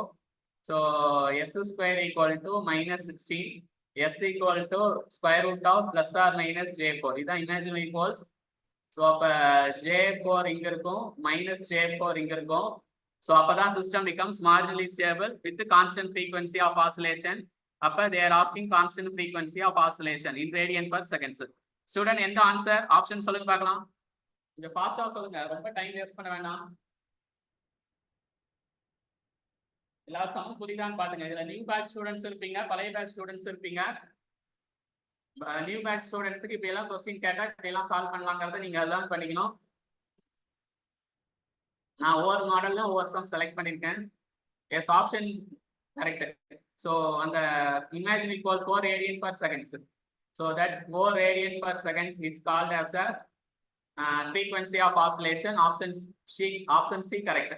So S square equal to minus 16. S equal to square root of plus or minus J4. This is imaginary poles. So J4 இங்க இருக்கும் minus J4 இங்க இருக்கும். So அப்பதான் system becomes marginally stable with the constant frequency of oscillation. அப்ப they are asking constant frequency of oscillation in radian per seconds. Student எந்த answer option சொல்லுங்க பார்க்கலாம். கொஞ்சம் ஃபாஸ்டா சொல்லுங்க, ரொம்ப டைம் வேஸ்ட் பண்ண வேண்டாம். எல்லா சமம் புரியுதான்னு பாத்துங்க. இதுல நியூ பேட்ச் ஸ்டூடெண்ட்ஸ் இருப்பீங்க, பழைய பேட்ச் ஸ்டூடெண்ட்ஸ் இருப்பீங்க. நியூ பேட்ச் ஸ்டூடெண்ட்ஸ்க்கு இப்படி எல்லாம் கொஸ்டின் கேட்டா இப்படி எல்லாம் சால்வ் பண்ணலாங்கிறத நீங்க லேர்ன் பண்ணிக்கணும். நான் ஒவ்வொரு மாடல்ல ஒவ்வொரு சம் செலக்ட் பண்ணிருக்கேன். Yes option correct. ஸோ அந்த imaginary pole 4 radian per seconds. So that 4 radian per seconds is called as a frequency of oscillation. Option C correct.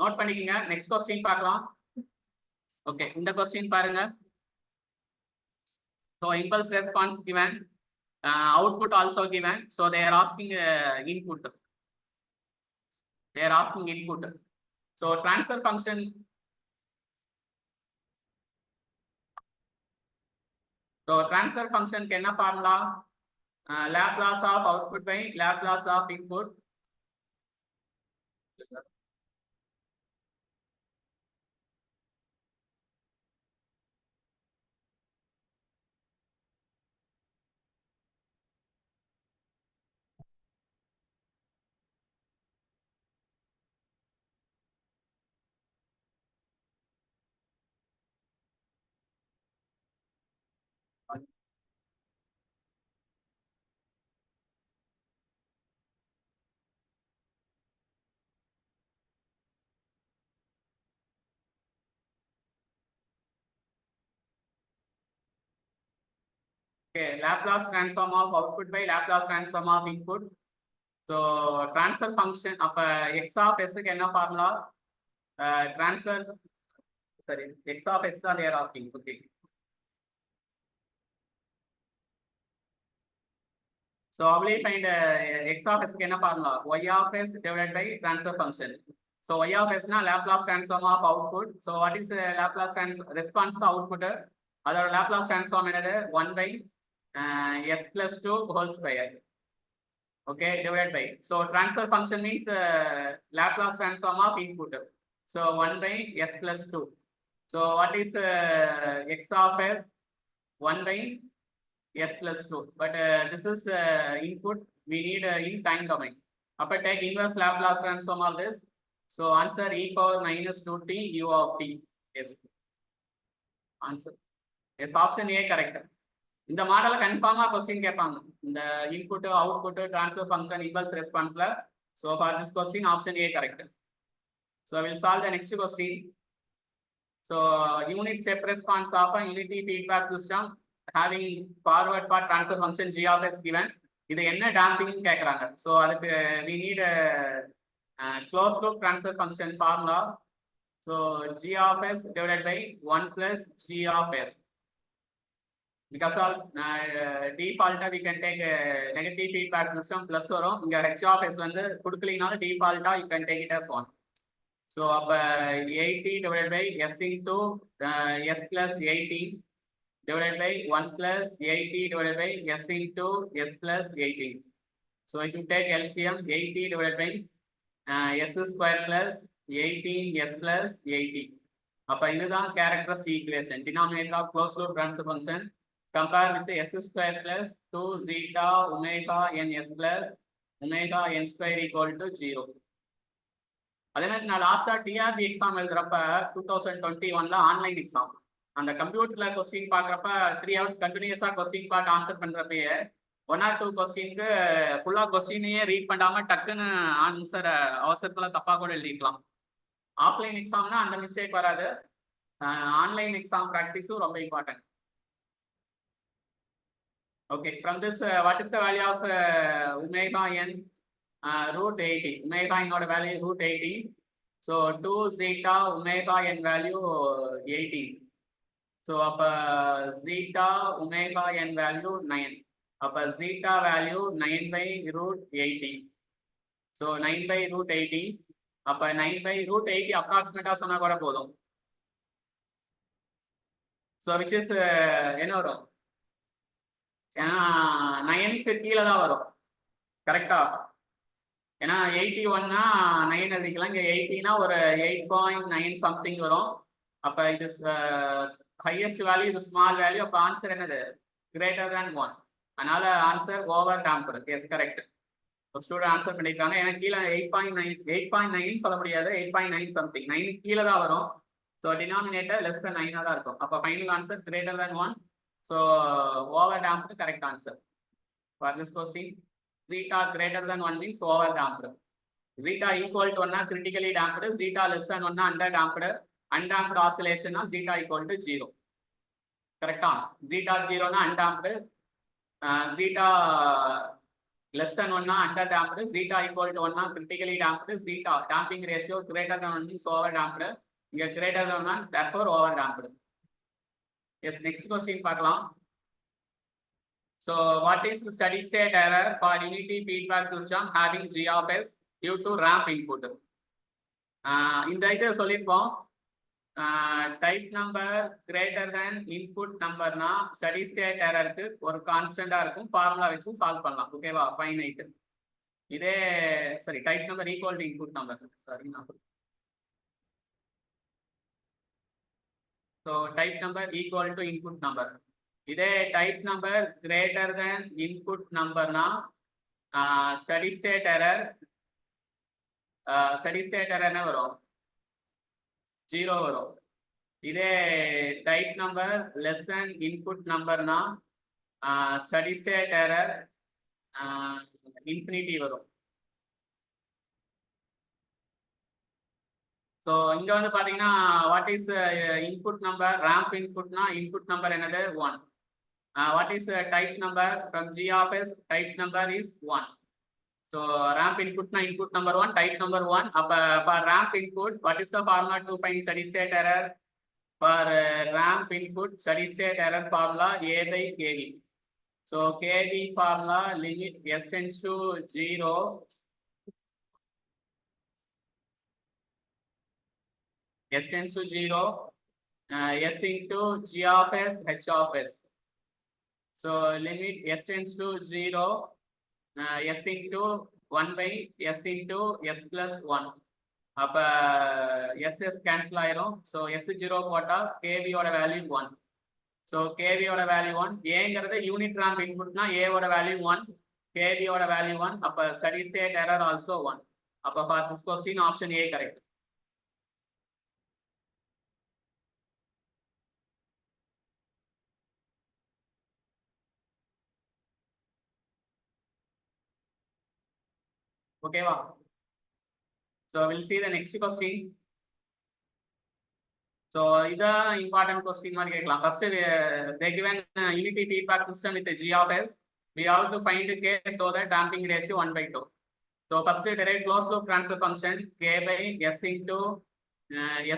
Note பண்ணிக்கங்க. நெக்ஸ்ட் கொஸ்டின் பார்க்கலாம். ஓகே, இந்த கொஸ்டின் பாருங்க. So impulse response given, output also given. So they are asking input. They are asking input. So transfer function. So transfer function can a formula, Laplace of output by Laplace of input. Okay, Laplace transform of output by Laplace transform of input. So transfer function of x of s க்கு என்ன formula? Transfer, sorry, x of s தான் they are asking. Okay. So how will you find x of s க்கு என்ன formula? Y of s divided by transfer function. So y of s na Laplace transform of output. So what is Laplace response to output? அதோட Laplace transform என்னது? 1 by s plus 2 whole square. Okay, divided by. So transfer function means Laplace transform of input. So 1 by s plus 2. So what is x of s? 1 by s plus 2. But this is input we need in time domain. Upper take inverse Laplace transform of this. So answer e power minus 2t u of t. Yes. Answer. Yes, option A correct. இந்த மாடல கன்ஃபார்மா question கேட்பாங்க. இந்த input output transfer function impulse ரெஸ்பான்ஸ்ல. So for this question option A correct. So I will solve the next question. So unit step response of a unity feedback system having forward part transfer function g of s given. இது என்ன damping கேக்குறாங்க. So அதுக்கு we need a closed loop transfer function formula. So g of s divided by 1 plus g of s. because of default we can take negative feedback system plus வரும் இங்க h of s வந்து கொடுக்கலனாலும் default you can take it as 1. So அப்ப 80 divided by s into s plus 18 divided by 1 plus 80 divided by s into s plus 18. So if you take LCM 80 divided by s square plus 18 s plus 80. அப்ப இதுதான் characteristic equation. Denominator of closed loop transfer function compare with the s square plus 2 zeta omega n s plus omega n square equal to 0. அதே மாதிரி நான் லாஸ்டா TRP exam எழுதுறப்ப 2021ல online exam அந்த கம்ப்யூட்டர்ல question பாக்குறப்ப 3 hours கண்டினியூஸா கொஸ்டின் பார்த்து answer பண்றப்பயே 1 or 2 கொஸ்டினுக்கு ஃபுல்லா கொஸ்டினையே ரீட் பண்ணாம டக்குன்னு ஆன்சர் அவசரத்துல தப்பா கூட எழுதிக்கலாம். ஆஃப்லைன் எக்ஸாம்னா அந்த மிஸ்டேக் வராது. ஆன்லைன் எக்ஸாம் ப்ராக்டிஸும் ரொம்ப important. Okay, from this, what is the value of omega n? Root 80. Omega n oda value root 80. So 2 zeta omega n value 80. So zeta omega n value 9. Zeta value 9 by root 80. So 9 by root 80. 9 by root 80 approximate சொன்னா கூட போதும். So which is என்ன வரும்? ஏன்னா 9க்கு கீழே தான் வரும் கரெக்டா. ஏன்னா 81னா 9 எழுதிக்கலாம். இங்கே 80னா ஒரு 8.9 சம்திங் வரும். அப்ப இது ஹையஸ்ட் வேல்யூ, இது ஸ்மால் வேல்யூ. அப்ப ஆன்சர் என்னது? Greater than 1. அதனால answer over damped. Yes correct. ஒரு ஸ்டூடெண்ட் ஆன்சர் பண்ணியிருக்காங்க. எனக்கு கீழே 8.9 சொல்ல முடியாது. 8.9 சம்திங் 9 கீழே தான் வரும். ஸோ டினாமினேட்டர் லெஸ் தென் 9 தான் இருக்கும். அப்போ final answer greater than 1. So over damped correct answer for this question. Zeta greater than 1 means over damped. Zeta equal to 1 critically damped. Zeta less than 1 under damped. Undamped oscillation zeta equal to 0. Correct on. Zeta 0 na undamped. Zeta less than 1 under damped. Zeta equal to 1 critically damped. Zeta damping ratio greater than 1 means over damped. Here greater than 1 therefore over damped. Yes, next question பார்க்கலாம். So what is the steady state error for unity feedback system having G of S due to ramp input? இந்த இதை சொல்லியிருப்போம். Type number greater than input நம்பர்னா steady state எரருக்கு ஒரு கான்ஸ்டண்டா இருக்கும். Formula வச்சு சால்வ் பண்ணலாம். ஓகேவா? ஃபைனைட். இதே சரி type number equal to input number. Sorry நான் So type number equal to input number. இதே type number greater than input number na steady state error என்ன வரும்? 0 வரும். இதே type number less than input number na steady state error infinity வரும். So இங்க வந்து பாத்தீங்கன்னா what is input number? Ramp input na input number என்னது? 1. What is type number from G of S? Type number is 1. So ramp input na input number 1, type number 1. For ramp input, what is the formula to find steady state error? For ramp input steady state error formula A by KV. So KV formula limit S tends to 0. S tends to 0, S into G of S, H of S. So limit S tends to 0, S into 1 by S into S plus 1. அப்ப SS cancel ஆயிரும். So S 0 போட்டா KV ஓட value 1. So KV ஓட value 1. ஏங்கிறது unit ramp இன்புட்னா A ஓட value 1, KV ஓட value 1. அப்ப steady state error also 1. அப்ப for this question option A correct. Okay, wow. So we'll see the next question. So this important question mark கேட்கலாம். First they given unity feedback system with the G of S. We have to find K so that damping ratio 1/2. So first derive closed loop transfer function K by S into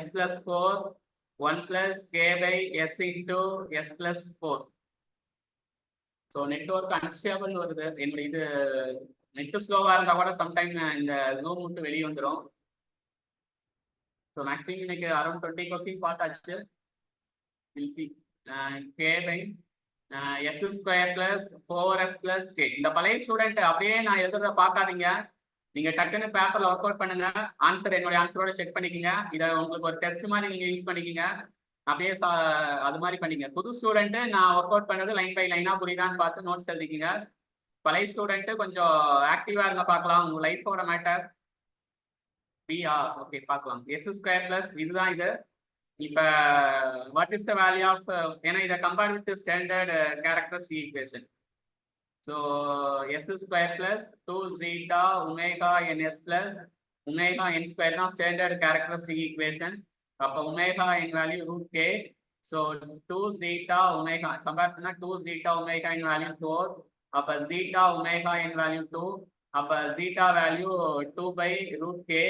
S plus 4 1 plus K by S into S plus 4. So network unstable வருது. என்னுடைய இது net ஸ்லோவாக இருந்தால் கூட sometime இந்த zoom விட்டு வெளியே வந்துடும். ஸோ மேக்ஸிமம் இன்னைக்கு அரௌண்ட் 20 கொஸ்டின் பார்த்தாச்சு. We'll see K by s square plus 4s plus K. இந்த பழைய ஸ்டூடெண்ட் அப்படியே நான் எழுதுறத பார்க்காதீங்க. நீங்க டக்குன்னு பேப்பர்ல ஒர்க் அவுட் பண்ணுங்க. ஆன்சர் என்னுடைய ஆன்சரோட செக் பண்ணிக்கோங்க. இதை உங்களுக்கு ஒரு டெஸ்ட் மாதிரி நீங்க யூஸ் பண்ணிக்கோங்க. அப்படியே அது மாதிரி பண்ணிக்கங்க. புது ஸ்டூடெண்ட் நான் ஒர்க் அவுட் பண்ணது லைன் பை லைனா புரியுதான்னு பார்த்து நோட்ஸ் எழுதிக்கங்க. பழைய ஸ்டூடெண்ட் கொஞ்சம் ஆக்டிவா இருங்க, பார்க்கலாம் உங்க லைஃபோட மேட்டர். பிஆ ஓகே பார்க்கலாம். எஸ் ஸ்கொயர் பிளஸ் இதுதான் இது. இப்போ what is the value of, ஏன்னா இதை compare with standard characteristic equation. So s square plus 2 zeta omega ns plus omega n square தான் ஸ்டாண்டர்ட் கேரக்டரிஸ்டிக் ஈக்குவேஷன். அப்போ omega n value root K. So 2 zeta omega compare பண்ணால் 2 zeta omega n value 4. அப்போ zeta omega n value 2. அப்போ zeta value 2 by root K.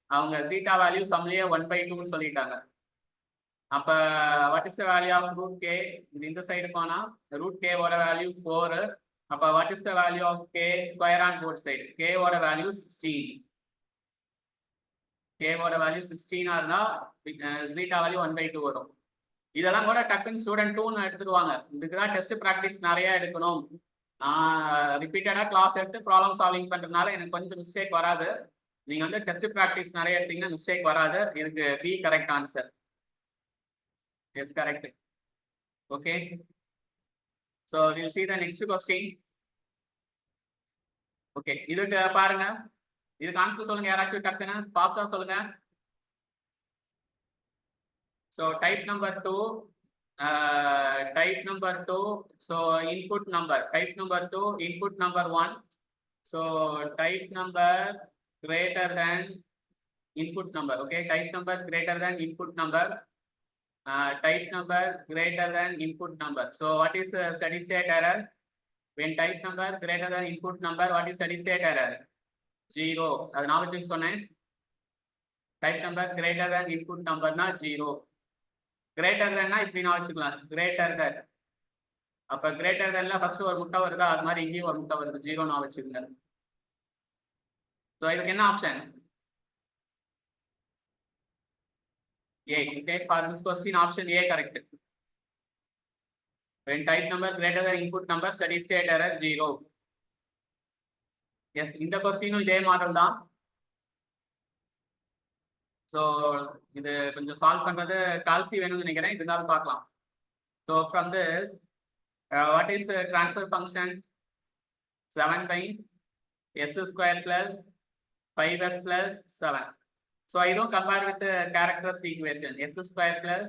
அவங்க zeta value சம்லேயே 1/2ன்னு சொல்லிட்டாங்க. அப்போ what is the value of root K? இந்த side போனா ரூட் கேவோட வேல்யூ 4. அப்போ what is the value of K square on both side? கேவோட வேல்யூ 16. கேவோட வேல்யூ 16 இருந்தால் ஜீட்டா வேல்யூ 1/2 வரும். இதெல்லாம் கூட டக்குன்னு ஸ்டூடெண்ட் 2ன்னு எடுத்துடுவாங்க. இதுக்கு தான் டெஸ்ட் ப்ராக்டிஸ் நிறைய எடுக்கணும். ரிப்பீட்டடாக கிளாஸ் எடுத்து ப்ராப்ளம் சால்விங் பண்ணுறதுனால எனக்கு கொஞ்சம் மிஸ்டேக் வராது. நீங்கள் வந்து டெஸ்ட் ப்ராக்டிஸ் நிறைய எடுத்தீங்கன்னா மிஸ்டேக் வராது. இதுக்கு B correct answer. Yes correct. Okay, so will see the next question. ஓகே, இதுக்கு பாருங்க. இதுக்கு ஆன்சர் சொல்லுங்க யாராச்சும் டக்குன்னு ஃபாஸ்டா சொல்லுங்க. So type number 2, so input number type number 2, input number 1. So type number greater than input number. Okay, type number greater than input number. Type number greater than input number. So what is steady state error? When type number greater than input number, what is steady state error? 0. அது நான் வச்சு சொன்னேன். type number greater than input number na 0. greater than na இப்படி நான் வச்சுக்கலாம். greater than. அப்ப greater than ல first ஒரு முட்டை வருதா, அது மாதிரி இங்கேயும் ஒரு முட்டை வருது. 0 நான் வச்சுக்கங்க. ஸோ இதுக்கு என்ன option? A. Okay, for this question option A correct. When type number greater than input number, steady state error 0. Yes, இந்த கொஸ்டினும் இதே மாடல் தான். ஸோ இது கொஞ்சம் சால்வ் பண்றது கால்சி வேணும்னு நினைக்கிறேன். இருந்தாலும் பார்க்கலாம். So from this what is transfer function? 7 by s square plus 5s plus 7. So I don't compare with the characteristic equation. S square plus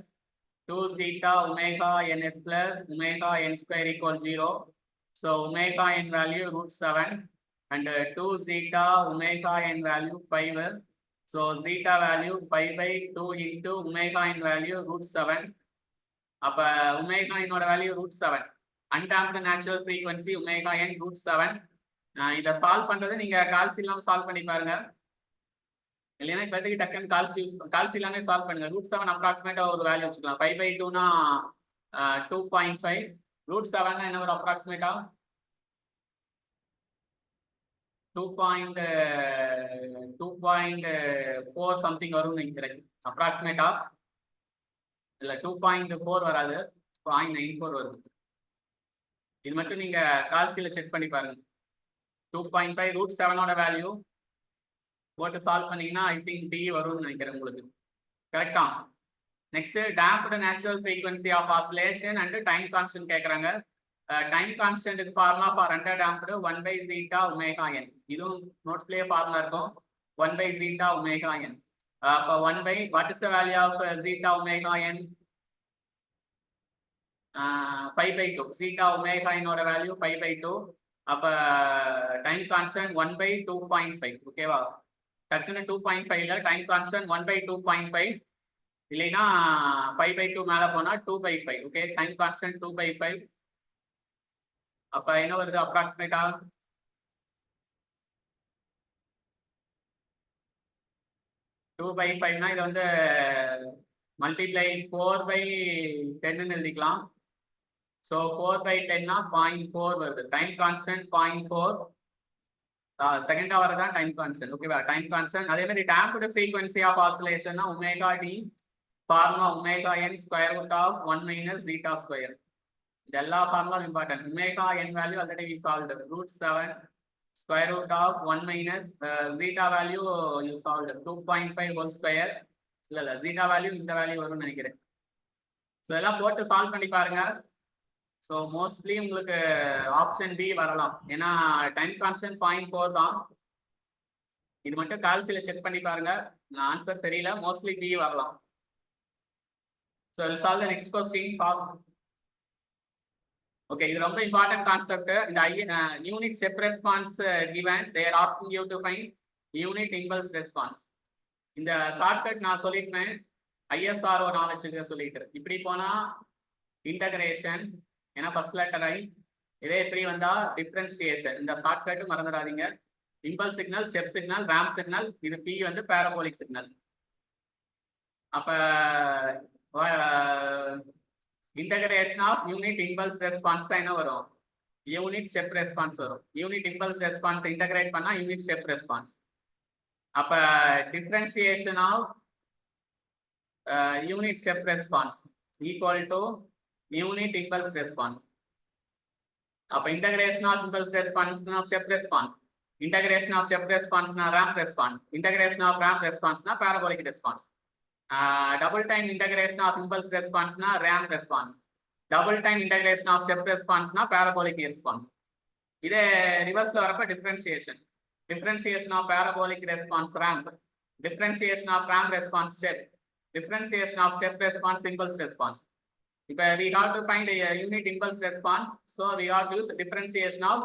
2 zeta omega ns plus omega n square equals 0. So omega n value root 7 and 2 zeta omega n value 5. So zeta value 5 by 2 into omega n value root 7. அப்ப omega n ஓட value root 7. Undamped natural frequency omega n root 7. இதை solve பண்றது நீங்க கால்சி இல்லாம solve பண்ணி பாருங்க. இல்லைன்னா இப்போதைக்கு டக்குன்னு கால்சி எல்லாமே சால்வ் பண்ணுங்க. ரூட் 7 அப்ராக்சிமேட்டா ஒரு வேல்யூ வச்சுக்கலாம். 5/2னா 2.5. ரூட் 7 என்ன ஒரு அப்ராக்சிமேட்டா 2.4 சம்திங் வரும்னு நினைக்கிறேன். அப்ராக்சிமேட்டா இல்ல 2.4 வராது, 0.94 வருது. இது மட்டும் நீங்க கால்சியில செக் பண்ணி பாருங்க. 2.5 ரூட் 7ஓட வேல்யூ போட்டு சால்வ் பண்ணீங்கன்னா ஐ திங்க் டி வரும்னு நினைக்கிறேன் உங்களுக்கு. கரெக்டா? Next damped natural frequency of oscillation and time constant கேட்குறாங்க. டைம் கான்ஸ்டன்ட்டுக்கு formula for under damped 1 zeta omega n. இதுவும் நோட்ஸ்லேயே ஃபார்முலா இருக்கும். 1 zeta ஒமேகா n. அப்போ 1 what is the value of zeta omega n? 5/2. zeta omega n ஓட value 5/2. அப்போ time constant 1/2.5. ஓகேவா? டக்குன்னு 2.5ல time constant 1/2.5 இல்லைன்னா 5/2 மேலே போனால் 2/5. Okay, time constant 2/5. அப்போ என்ன வருது அப்ராக்சிமேட்டா? 2/5னா இதை வந்து மல்டிப்ளை 4/10ன்னு எழுதிக்கலாம். So 4 by 10 na 0.4 வருது. Time constant 0.4. Second hour தான் time constant. ஓகேவா? Time constant. அதே மாதிரி damped frequency of oscillation na omega t formula omega n square root of 1 minus zeta square. The எல்லா formula important. Omega n value already we solved. Root 7 square root of 1 minus zeta value you solved 2.5 whole square. இல்ல zeta value இந்த value வரும்னு நினைக்கிறேன். So எல்லாம் போட்டு solve பண்ணி பாருங்க. So mostly உங்களுக்கு ஆப்ஷன் பி வரலாம், ஏன்னா டைம் கான்ஸ்டன்ட் 0.4 தான். இது மட்டும் கால்சியில செக் பண்ணி பாருங்க. நான் ஆன்சர் தெரியல, மோஸ்ட்லி பி வரலாம். So solve the next question fast. Okay, இது ரொம்ப இம்பார்ட்டன்ட் கான்செப்ட். இந்த unit step response given they are asking you to find unit impulse response. இந்த ஷார்ட்கட் நான் சொல்லியிருப்பேன், ஐஎஸ்ஆர்ஓ நான் வச்சுக்க சொல்லிட்டு. இப்படி போனா இன்டகிரேஷன், ஏன்னா ஃபர்ஸ்ட் லெட்டர் ஐ. இதே எப்படி வந்தா டிஃபரன்சியேஷன். இந்த ஷார்ட்கட் மறந்துடாதீங்க. Impulse signal, step signal, ramp signal. இது பி வந்து பேரபோலிக் சிக்னல். அப்ப integration of unit impulse response தான் என்ன வரும்? யூனிட் ஸ்டெப் ரெஸ்பான்ஸ் வரும். யூனிட் இம்பல்ஸ் ரெஸ்பான்ஸ் இன்டகிரேட் பண்ணா யூனிட் ஸ்டெப் ரெஸ்பான்ஸ். அப்ப differentiation of unit step response equal to unit impulse response. அப்ப integration of impulse response na step response, integration of step response na ramp response, integration of ramp response na parabolic response, double time integration of impulse response na ramp response, double time integration of step response na parabolic response. இதே ரிவர்ஸ்ல வரப்ப differentiation of parabolic response ramp, differentiation of ramp response step, differentiation of step response impulse response. If we have to find a unit impulse response, so we have to use differentiation of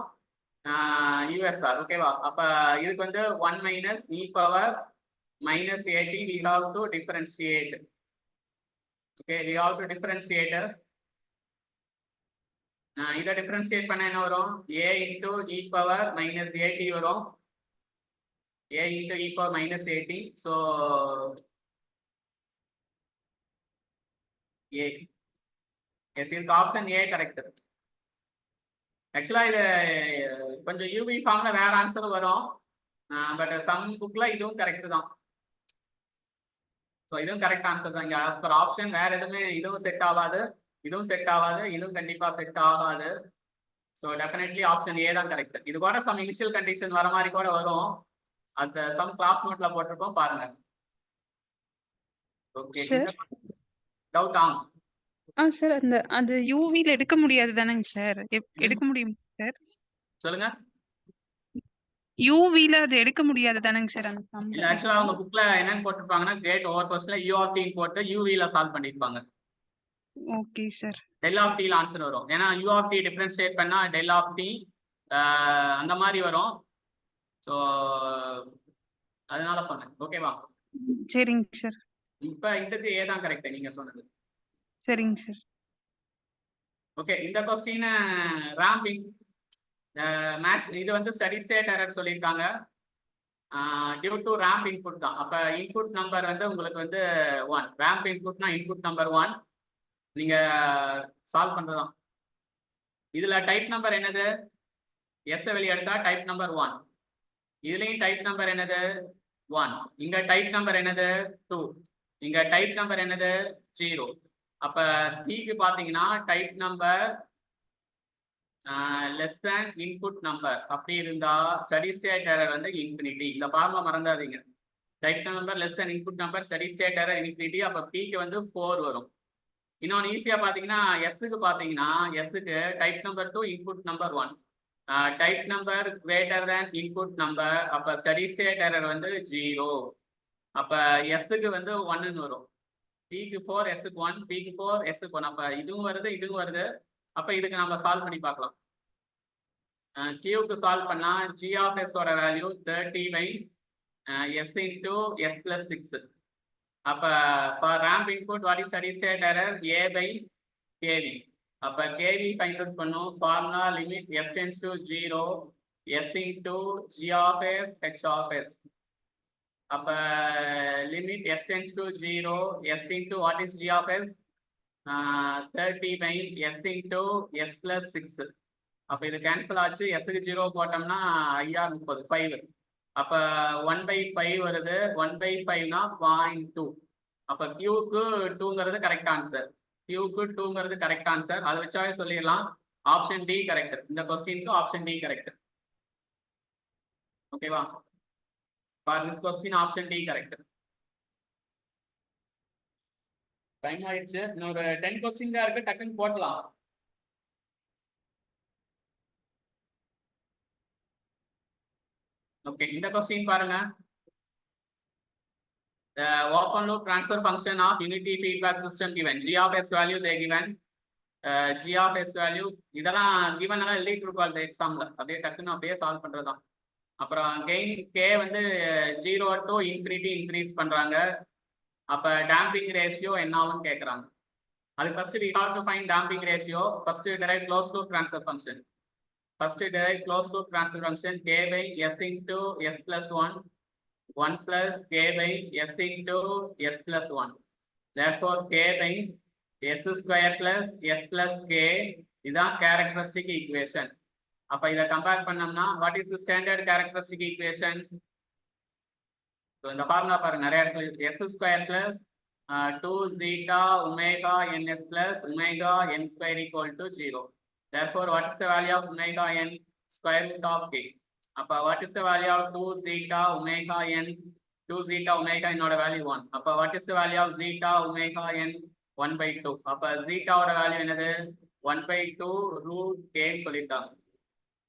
USR. Okay va? அப்ப இதுக்கு வந்து 1 minus e power minus at we have to differentiate. Okay, we have to differentiate. இதை differentiate பண்ண என்ன வரும்? a into e power minus at வரும். a into e power minus at. So A. Yes, இதுக்கு option A correct. ஆக்சுவலா இது கொஞ்சம் UV ஃபார்ம்ல வேற ஆன்சர் வரும், பட் சம் புக்ல இதுவும் கரெக்ட் தான். ஸோ இதுவும் கரெக்ட் ஆன்சர் தான். இங்க ஆஸ் பர் ஆப்ஷன் வேற எதுவுமே இதுவும் செட் ஆகாது, இதுவும் செட் ஆகாது, இதுவும் கண்டிப்பா செட் ஆகாது. ஸோ டெஃபினெட்லி ஆப்ஷன் ஏ தான் கரெக்ட். இது கூட சம் இனிஷியல் கண்டிஷன் வர மாதிரி கூட வரும், அந்த சம் கிளாஸ் நோட்ல போட்டிருக்கோம் பாருங்க. Okay, doubt on
sir. அது யூவில எடுக்க முடியாது தானங்க சார்? எடுக்க முடியும் சார்?
சொல்லுங்க.
யூவில அது எடுக்க முடியாது தானங்க சார்? அந்த சம்
இல்ல, ஆக்சுவலா அவங்க புக்ல என்னன்னு போட்டிருப்பாங்கன்னா கிரேட் ஓவர் கொஸ்டின்ல யூ ஆஃப் டி போட்டு யூவில சால்வ் பண்ணிருப்பாங்க.
Okay sir.
Del of t answer வரும், ஏன்னா யூ ஆஃப் டி டிஃபரன்ஷியேட் பண்ணா டெல் ஆஃப் டி அந்த மாதிரி வரும். ஸோ அதனால சொன்னேன். ஓகேவா?
சரிங்க சார்.
இப்ப இதுக்கு ஏ தான் கரெக்ட் நீங்க சொன்னது.
சரிங்க சார்.
ஓகே, இந்த கொஸ்டின் ராம்பிங் மேட்ச். இது வந்து ஸ்டடி ஸ்டேட் எரர் சொல்லியிருக்காங்க, டியூ டு ரேம்ப் இன்புட் தான். அப்ப இன்புட் நம்பர் வந்து உங்களுக்கு வந்து 1. ரேம்ப் இன்புட்னா இன்புட் நம்பர் 1 நீங்க சால்வ் பண்றதுதான். இதுல டைப் நம்பர் என்னது? எஸ் வெளியே எடுத்தா டைப் நம்பர் 1. இதுலயும் டைப் நம்பர் என்னது? 1. இங்க டைப் நம்பர் என்னது? 2. இங்க டைப் நம்பர் என்னது? 0. அப்ப பிக்கு பாத்தீங்கன்னா type number less than input number அப்படி இருந்தா ஸ்டடி ஸ்டேட் எரர் வந்து இன்ஃபினிட்டி. இந்த ஃபார்முலா மறந்துடாதீங்க. Type number less than input number, study state error infinity. அப்ப பிக்கு வந்து 4 வரும். இன்னொன்று ஈஸியா பாத்தீங்கன்னா எஸ்ஸுக்கு பாத்தீங்கன்னா எஸ்ஸுக்கு type number 2 input number 1, type number greater than input number. அப்ப ஸ்டடி ஸ்டேட் எரர் வந்து 0. அப்ப எஸ்ஸுக்கு வந்து 1ன்னு வரும். பிக்கு 4, எஸ்ஸுக்கு 1, பிக்கு 4, எஸ்ஸுக்கு 1. அப்ப இதுவும் வருது, இதுவும் வருது. அப்ப இதுக்கு நம்ம சால்வ் பண்ணி பார்க்கலாம். கியூக்கு சால்வ் பண்ணா ஜி ஆஃப் எஸ் ஓட value 30 by s into s plus 6. அப்ப for ramp input what is steady state error? a by kv. அப்ப kv find out பண்ணும். formula limit s tends to 0 s into g of s h of s. அப்ப limit s tends to 0 s into what is g of s? 30 by s into s plus 6. அப்போ இது cancel ஆச்சு. எஸ்க்கு 0 போட்டோம்னா ஐயா 30 5. அப்போ 1/5 வருது. 1/5னா 0.2. அப்போ கியூக்கு 2ங்கிறது கரெக்ட் ஆன்சர். கியூக்கு 2ங்கிறது கரெக்ட் ஆன்சர். அதை வச்சாவே சொல்லிடலாம். Option D correct. இந்த கொஸ்டினுக்கு ஆப்ஷன் டி கரெக்ட். ஓகேவா? For this question option D correct. Time ஆயிடுச்சு. இன்னொரு 10 கொஸ்டின் தான் இருக்கு. டக்குன்னு போடலாம். ஓகே, இந்த கொஸ்டின் பாருங்க. The open loop transfer function of unity feedback system given g of s value they given g of s value இதெல்லாம் given எல்லாம் எழுதிட்டு இருக்கோம் அந்த எக்ஸாம்ல. அப்படியே டக்குன்னு அப்படியே சால்வ் பண்றதுதான். அப்புறம் கெயின் k வந்து 0 to infinity இன்க்ரீஸ் பண்றாங்க. அப்ப டேம்பிங் ரேஷியோ என்ன ஆகும்னு கேட்கறாங்க. அது first we have to find damping ratio. First derive closed loop transfer function. First derive closed loop transfer function k by s into s plus 1 plus k by s into s plus 1. Therefore k by s square plus s plus k இதான் characteristic equation. அப்ப இதை compare பண்ணோம்னா what is the standard characteristic equation? So இந்த formula பாருங்க, நிறைய இடத்துல s square plus 2 zeta omega ns plus omega n square equal to 0. Therefore, what is the value of omega n? Square root of k. அப்ப what is the value of 2 zeta omega n? 2 zeta omega n ஓட value 1. அப்ப what is the value of zeta omega n? 1/2. அப்ப zeta ஓட value என்னது? 1/2 root k சொல்லிட்டாங்க.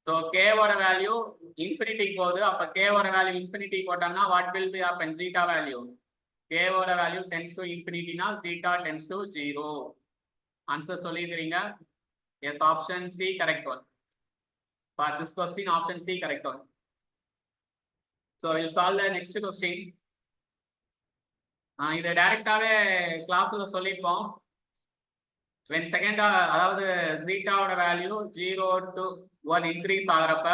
So k ஓட value infinity போகுது. அப்ப k ஓட value infinity போட்டோம்னா what will be happen? Zeta value. k ஓட value tends to infinity னா zeta tends to 0. Answer சொல்லிடுறீங்க. Yes, option C correct one. For this question, option C correct one. So we'll solve the next question. இதை டைரக்டாவே கிளாஸ்ல சொல்லிப்போம். when second அதாவது ஜீட்டாவோட value 0 to 1 increase ஆகிறப்ப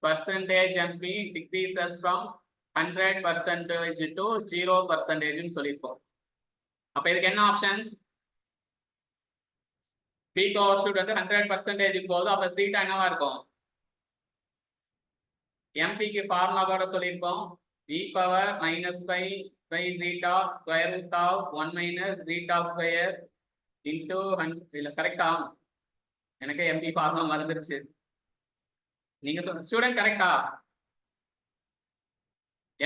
percentage MP decreases from 100% to 0% சொல்லியிருப்போம். அப்ப இதுக்கு என்ன option? Peak overshoot வந்து 100% போகுது. அப்ப சீட்டா என்னவா இருக்கும்? எம்பிக்கு ஃபார்முலா கூட சொல்லியிருப்போம். e power -5 by zeta square root of 1 minus zeta square into 100. இல்ல கரெக்டா? எனக்கு எம்பி ஃபார்முலா மறந்துருச்சு. நீங்க சொல்லுங்க ஸ்டூடெண்ட், கரெக்டா?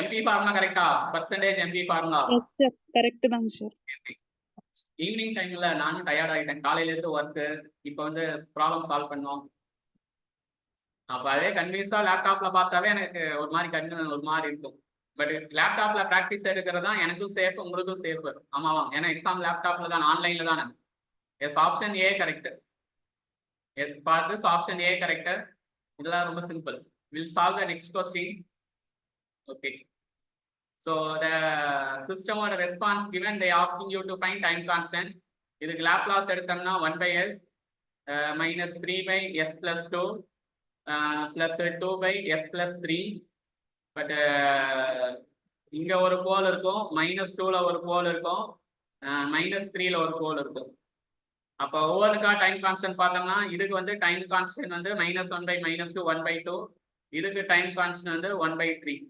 எம்பி ஃபார்முலா கரெக்டா? பர்சன்டேஜ் எம்பி ஃபார்முலா
கரெக்ட் தாங்க சார்.
ஈவினிங் டைம்ல நானும் டயர்ட் ஆகிட்டேன். காலையில இருந்து ஒர்க்கு. இப்போ வந்து ப்ராப்ளம் சால்வ் பண்ணோம். அப்போ அதே கன்வியூஸா லேப்டாப்ல பார்த்தாவே எனக்கு ஒரு மாதிரி கண்ணு ஒரு மாதிரி இருக்கும். பட் லேப்டாப்ல ப்ராக்டிஸ் எடுக்கிறது தான் எனக்கும் சேஃப், உங்களுக்கும் சேஃப். ஆமாவா? ஏன்னா எக்ஸாம் லேப்டாப்ல தான், ஆன்லைன்ல தானே. Yes, option A correct. Yes, for this option A correct. இதெல்லாம் ரொம்ப simple. We'll solve the next question. Okay. So the system or response given, they asking you to find time constant. இதுக்கு Laplace எடுத்தோம்னா 1/s minus 3 by s plus 2 plus 2 by s plus 3. But இங்க ஒரு போல் இருக்கும், -2ல ஒரு போல் இருக்கும், -3ல ஒரு போல் இருக்கும். அப்போ ஒவ்வொருக்கா டைம் கான்ஸ்டன்ட் பார்த்தோம்னா இதுக்கு வந்து டைம் கான்ஸ்டன்ட் வந்து -1 by -2 1/2. இதுக்கு டைம் கான்ஸ்டன்ட் வந்து 1/3.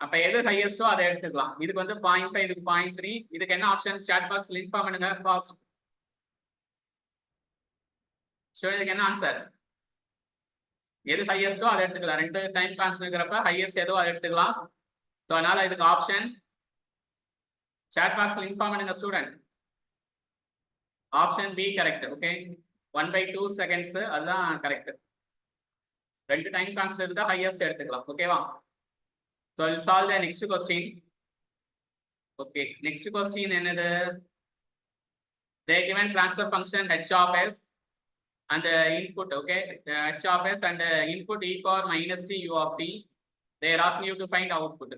அப்ப எது ஹையஸ்டோ அதை எடுத்துக்கலாம். இதுக்கு வந்து 0.5, இதுக்கு 0.3. இதுக்கு என்ன ஆப்ஷன்? சாட் பாக்ஸ்ல இன்ஃபார்ம் பண்ணுங்க ஃபாஸ்ட். சோ இதுக்கு என்ன ஆன்சர்? எது ஹையஸ்டோ அதை எடுத்துக்கலாம். ரெண்டு டைம் கான்ஸ்டன்ட் இருக்கிறப்ப ஹையஸ்ட் எதோ அதை எடுத்துக்கலாம். ஸோ அதனால இதுக்கு ஆப்ஷன் சாட் பாக்ஸ்ல இன்ஃபார்ம் பண்ணுங்க student. Option B correct. Okay, 1/2 seconds அதுதான் கரெக்ட். ரெண்டு டைம் கான்ஸ்டன்ட் இருந்தா ஹையஸ்ட் எடுத்துக்கலாம். ஓகேவா? So we'll solve the next question. Okay, next question என்னது? They given transfer function h of s and the input, okay, h of s and input e power minus t u of t. They are asking you to find output.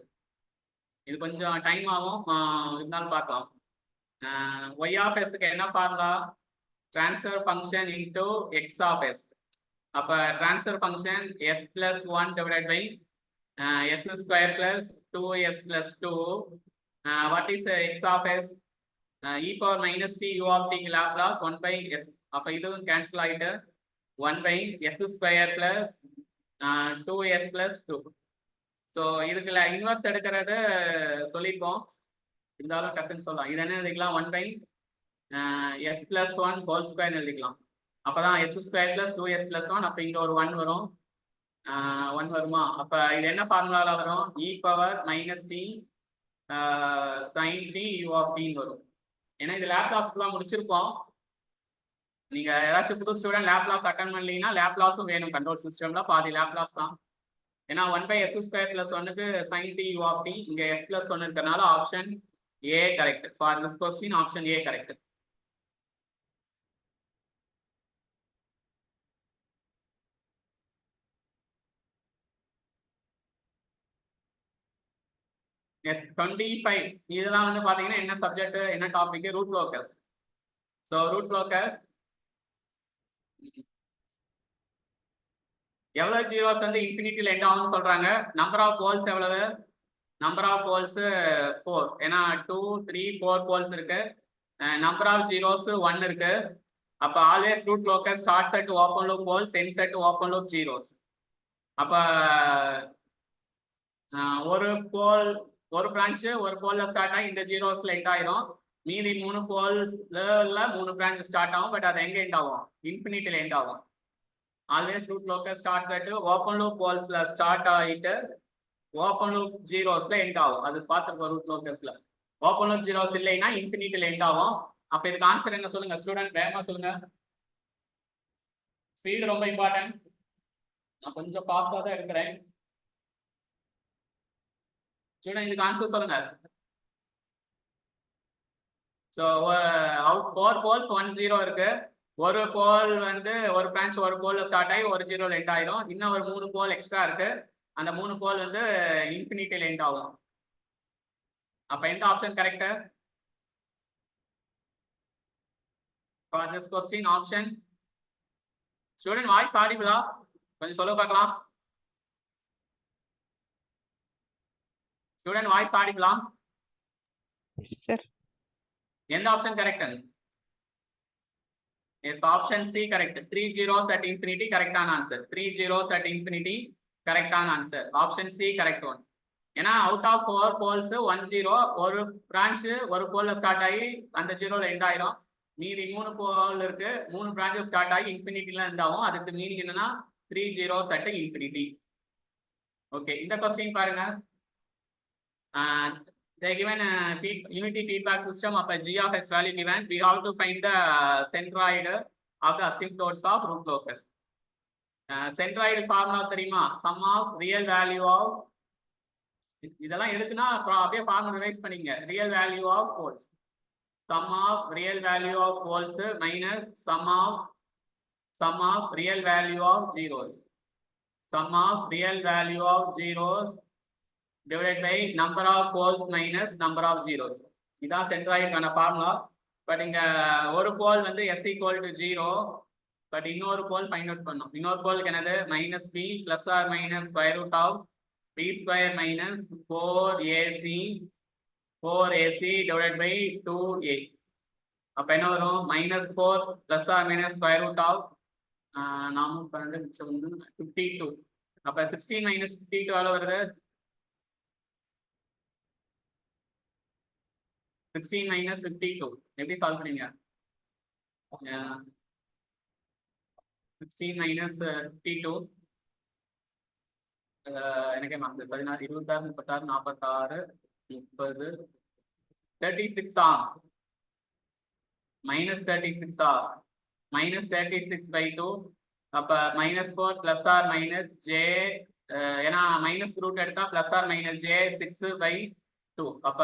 இது கொஞ்சம் time ஆகும், இருந்தாலும் பார்க்கலாம். y of s க்கு என்ன formula? transfer function into x of s. அப்ப transfer function s plus 1 divided by s square plus 2s plus 2. What is x of s? e power minus t u of t Laplace 1 by s. அப்ப இதுவும் cancel ஆயிட்டு 1 by s square plus 2s plus 2. So இதுக்குள்ள inverse எடுக்கிறது சொல்லியிருப்போம், இருந்தாலும் டக்குன்னு சொல்லலாம். இது என்ன எழுதிக்கலாம், 1 by s plus 1 whole square எழுதிக்கலாம். அப்பதான் s square plus 2s plus 1. அப்போ இங்க ஒரு 1 வரும், 1 வருமா? அப்ப இது என்ன ஃபார்முலால வரும், e power minus t sin t u of t வரும். ஏன்னா இது லேப்லாஸ்க்குலாம் முடிச்சிருப்போம். நீங்க ஏதாச்சும் புது ஸ்டூடெண்ட் லேப்லாஸ் அட்டன் பண்ணலீங்கன்னா லேப்லாஸும் வேணும் கண்ட்ரோல் சிஸ்டம்ல, பாதி லேப்லாஸ் தான். ஏன்னா 1 by s ஸ்கொயர் பிளஸ் 1க்கு sin t u of t, இங்க s plus 1 இருக்கிறனால option A correct. For this question option A correct. Yes 25 இதெல்லாம் வந்து பாத்தீங்கன்னா என்ன சப்ஜெக்ட், என்ன topic, root locus. So root locus எவ்வளவு ஜீரோஸ் வந்து இன்ஃபினிட்டியில் எண்ட் ஆகும்னு சொல்றாங்க. நம்பர் ஆஃப் போல்ஸ் எவ்வளவு, நம்பர் ஆஃப் போல்ஸ் 4. ஏன்னா 2 3 4 போல்ஸ் இருக்கு. நம்பர் ஆஃப் ஜீரோஸ் 1 இருக்கு. அப்ப always root locus starts at open loop poles, ends at open loop zeros. அப்ப ஒரு போல், ஒரு பிரான்ச் ஒரு போல்ல ஸ்டார்ட் ஆகி இந்த ஜீரோஸ்ல எண்ட் ஆயிரும். மீதி 3 போல்ஸ்ல 3 பிரான்ச் ஸ்டார்ட் ஆகும். பட் அது எங்க எண்ட் ஆகும், இன்ஃபினிட்டில எண்ட் ஆகும். Always root locus starts at open loop போல்ஸ்ல ஸ்டார்ட் ஆகிட்டு ஓப்பன் லூப் ஜீரோஸ்ல எண்ட் ஆகும். அது பார்த்துருக்கோம் ரூட் லோக்கஸ்ல. ஓப்பன் லூப் ஜீரோஸ் இல்லைன்னா இன்ஃபினிட்டில எண்ட் ஆகும். அப்ப இதுக்கு ஆன்சர் என்ன சொல்லுங்க ஸ்டூடெண்ட், வேகமா சொல்லுங்க. ஸ்பீடு ரொம்ப இம்பார்ட்டன்ட். நான் கொஞ்சம் ஃபாஸ்டா தான் எடுக்கிறேன். ஸ்டூடெண்ட் இதுக்கு ஆன்சர் சொல்லுங்க. ஸோ அவுட் 4 போல்ஸ் 1 0 இருக்கு. ஒரு போல் வந்து ஒரு பிரான்ச் ஒரு போல்ல ஸ்டார்ட் ஆகி ஒரு ஜீரோல எண்ட் ஆயிடும். இன்னும் ஒரு 3 போல் எக்ஸ்ட்ரா இருக்கு. அந்த 3 போல் வந்து இன்ஃபினிட்டில எண்ட் ஆகும். அப்ப எந்த option correct for this question? Option. Student voice ஆடிபிளா, கொஞ்சம் சொல்ல பார்க்கலாம். ஸ்டூடெண்ட் வாய்ஸ் ஆடிபிளா? எந்த option correct? Yes, option C correct. 3 zeros at infinity கரெக்டான ஆன்சர். 3 zeros at infinity கரெக்டான answer. Option C correct one. ஏன்னா அவுட் ஆஃப் 4 போல்ஸ் 1 0, ஒரு பிரான்ச் ஒரு போல்ல ஸ்டார்ட் ஆகி அந்த ஜீரோல எண்ட் ஆயிரும். மீதி 3 போல் இருக்கு, 3 பிரான்ச்சஸ் ஸ்டார்ட் ஆகி இன்ஃபினிட்டில எண்ட் ஆகும். அதுக்கு மீனிங் என்னன்னா 3 zeros at infinity. ஓகே, இந்த கொஸ்டின் பாருங்க. They given unity feedback system of a g of x value given. We have to find the centroid of the asymptotes of root locus. Centroid formula தெரியுமா? Sum of real value of, இதெல்லாம் எதுக்குன்னா அப்படியே formula revise பண்ணிங்க. real value of poles, sum of real value of poles minus sum of real value of zeros, sum of real value of zeros divided by number of poles minus number of zeros. இதான் சென்ட்ராய்டுக்கான formula. But இங்க ஒரு போல் வந்து s equal to 0, but இன்னொரு போல் find out பண்ணோம். இன்னொரு போலுக்கு என்னது, minus b plus or minus square root of b square minus 4ac divided by 2a. அப்ப என்ன வரும், minus 4 plus or minus square root of 4 மிச்சம் வந்து 52. அப்ப 16 மைனஸ் 52 எவ்வளவு வருது, 16 minus 52. எப்படி சால்வ் பண்ணீங்க? 16 minus 52 எனக்கே மறந்து 16 26 36 46 30 36 ஆ, மைனஸ் 36 ஆ, மைனஸ் 36 by 2. அப்ப minus 4 plus or minus J, ஏன்னா மைனஸ் ரூட் எடுத்தா plus or minus J 6 by 2. அப்ப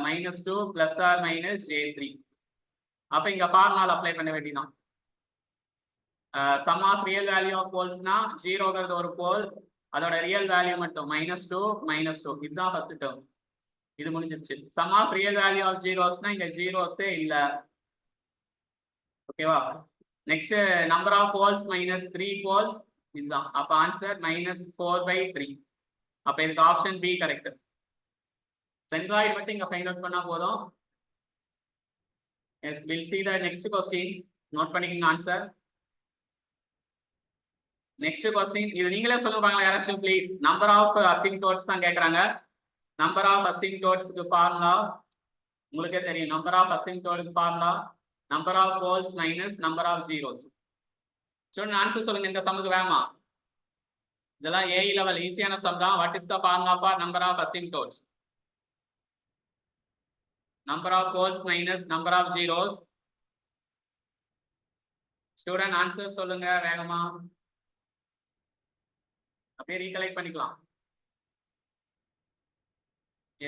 minus 2 plus or minus j3. அப்ப இங்க ஃபார்முலா அப்ளை பண்ண வேண்டியதான். Sum of real value of போல்ஸ்னா 0ங்கிறது ஒரு போல், அதோட ரியல் வேல்யூ மட்டும் -2 இதுதான் ஃபர்ஸ்ட் டேர்ம். இது முடிஞ்சிருச்சு. Sum of real value of ஜீரோஸ்னா இங்க ஜீரோஸே இல்ல. ஓகேவா? Next number of poles -3 poles, இதுதான். அப்ப ஆன்சர் -4/3. அப்ப இதுக்கு ஆப்ஷன் பி கரெக்ட். சென்ட்ராய்டு மட்டும் இங்க ஃபைண்ட் அவுட் பண்ணா போதும். Yes, we'll see the next question. Note பண்ணிக்கங்க answer. Next question, இது நீங்களே சொல்லுங்க யாராச்சும் ப்ளீஸ். நம்பர் ஆஃப் அசிம்ப்டோட்ஸ் தான் கேக்குறாங்க. நம்பர் ஆஃப் அசிம்ப்டோட்ஸ்க்கு ஃபார்முலா உங்களுக்கே தெரியும். நம்பர் ஆஃப் அசிம்ப்டோட்க்கு formula number of poles minus number of zeros. Student answer சொல்லுங்க இந்த சம்முக்கு வேகமா. இதெல்லாம் ஏஇ லெவல் ஈஸியான சம் தான். What is the formula for number of asymptotes? Number of poles minus number of zeros. Student answer சொல்லுங்க வேகமா. அப்படியே ரீகலெக்ட் பண்ணிக்கலாம்.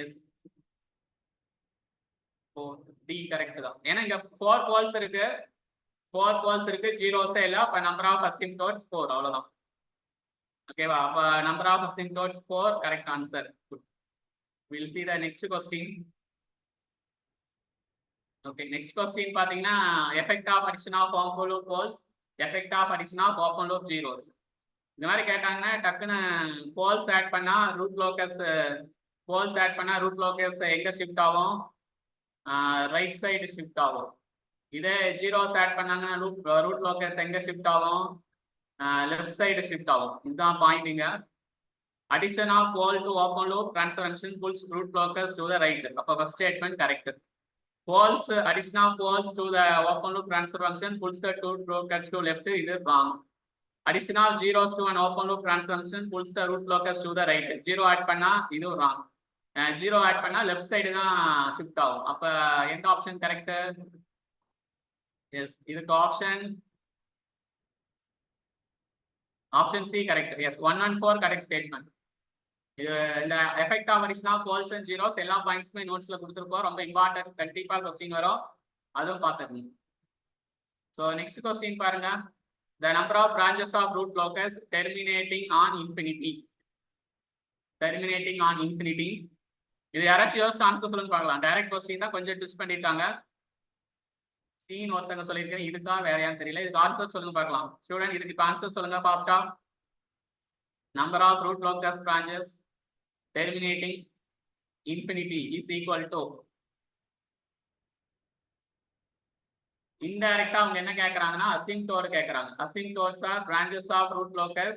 எஸ், டி கரெக்ட் தான். ஏன்னா இங்க 4 poles இருக்கு, 4 poles இருக்கு, ஜீரோஸே இல்ல. அப்ப நம்பர் ஆஃப் அசிம்ப்டோட்ஸ் 4 அவ்வளவுதான். ஓகேவா? அப்ப number of asymptotes 4 correct answer. We'll see the next question. Okay, next question பாத்தீங்கன்னா effect of addition of open loop poles, effect of addition of open loop zeros. இந்த மாதிரி கேட்டாங்கன்னா டக்குன்னு போல்ஸ் ஆட் பண்ணா root locus, poles add பண்ணா root locus எங்க shift ஆகும்? Right side shift ஆகும். இதே ஜீரோஸ் ஆட் பண்ணாங்கன்னா ரூட் லோக்கஸ் எங்க ஷிஃப்ட் ஆகும்? லெஃப்ட் சைடு ஷிஃப்ட் ஆகும். இதுதான் பாயிண்டிங்க. Addition of pole to open loop transformation pulls root locus to the right. அப்போ first statement correct. Poles, addition of poles to the open loop transfer function pulls the two locus to left. Is wrong. Addition of zeros to an open loop transfer function pulls the root locus to the right. Zero add பண்ணா இது wrong. Zero add பண்ணா left side தான் shift ஆகும். அப்ப எந்த option correct? Yes, இதுக்கு option C correct. Yes, 1 and 4 correct statement. இந்த effect of addition of poles and zeros எல்லா பாயிண்ட்ஸுமே நோட்ஸ்ல கொடுத்துருப்போம். ரொம்ப இம்பார்ட்டன்ட், கண்டிப்பா கொஸ்டின் வரும், அதுவும் பார்த்துக்கணும். ஸோ நெக்ஸ்ட் கொஸ்டின் பாருங்க. The number of branches of root locus terminating on infinity. Terminating on infinity. இது யாராச்சும் யோசிச்சு ஆன்சர் சொல்லுங்க பார்க்கலாம். டைரக்ட் கொஸ்டின் தான், கொஞ்சம் ட்விஸ்ட் பண்ணிருக்காங்க. சீன் ஒருத்தங்க சொல்லியிருக்கேன், இதுக்கா வேற யாரும் தெரியல. இதுக்கு ஆன்சர் சொல்லுங்க பார்க்கலாம். ஸ்டூடெண்ட் இதுக்கு ஆன்சர் சொல்லுங்க ஃபாஸ்டா. Number of root locus branches terminating infinity is equal to. இன்டைரக்டா அவங்க என்ன கேக்குறாங்கன்னா அசிம்ப்டோட் கேக்குறாங்க. அசிம்ப்டோட்ஸ் R branches of root locus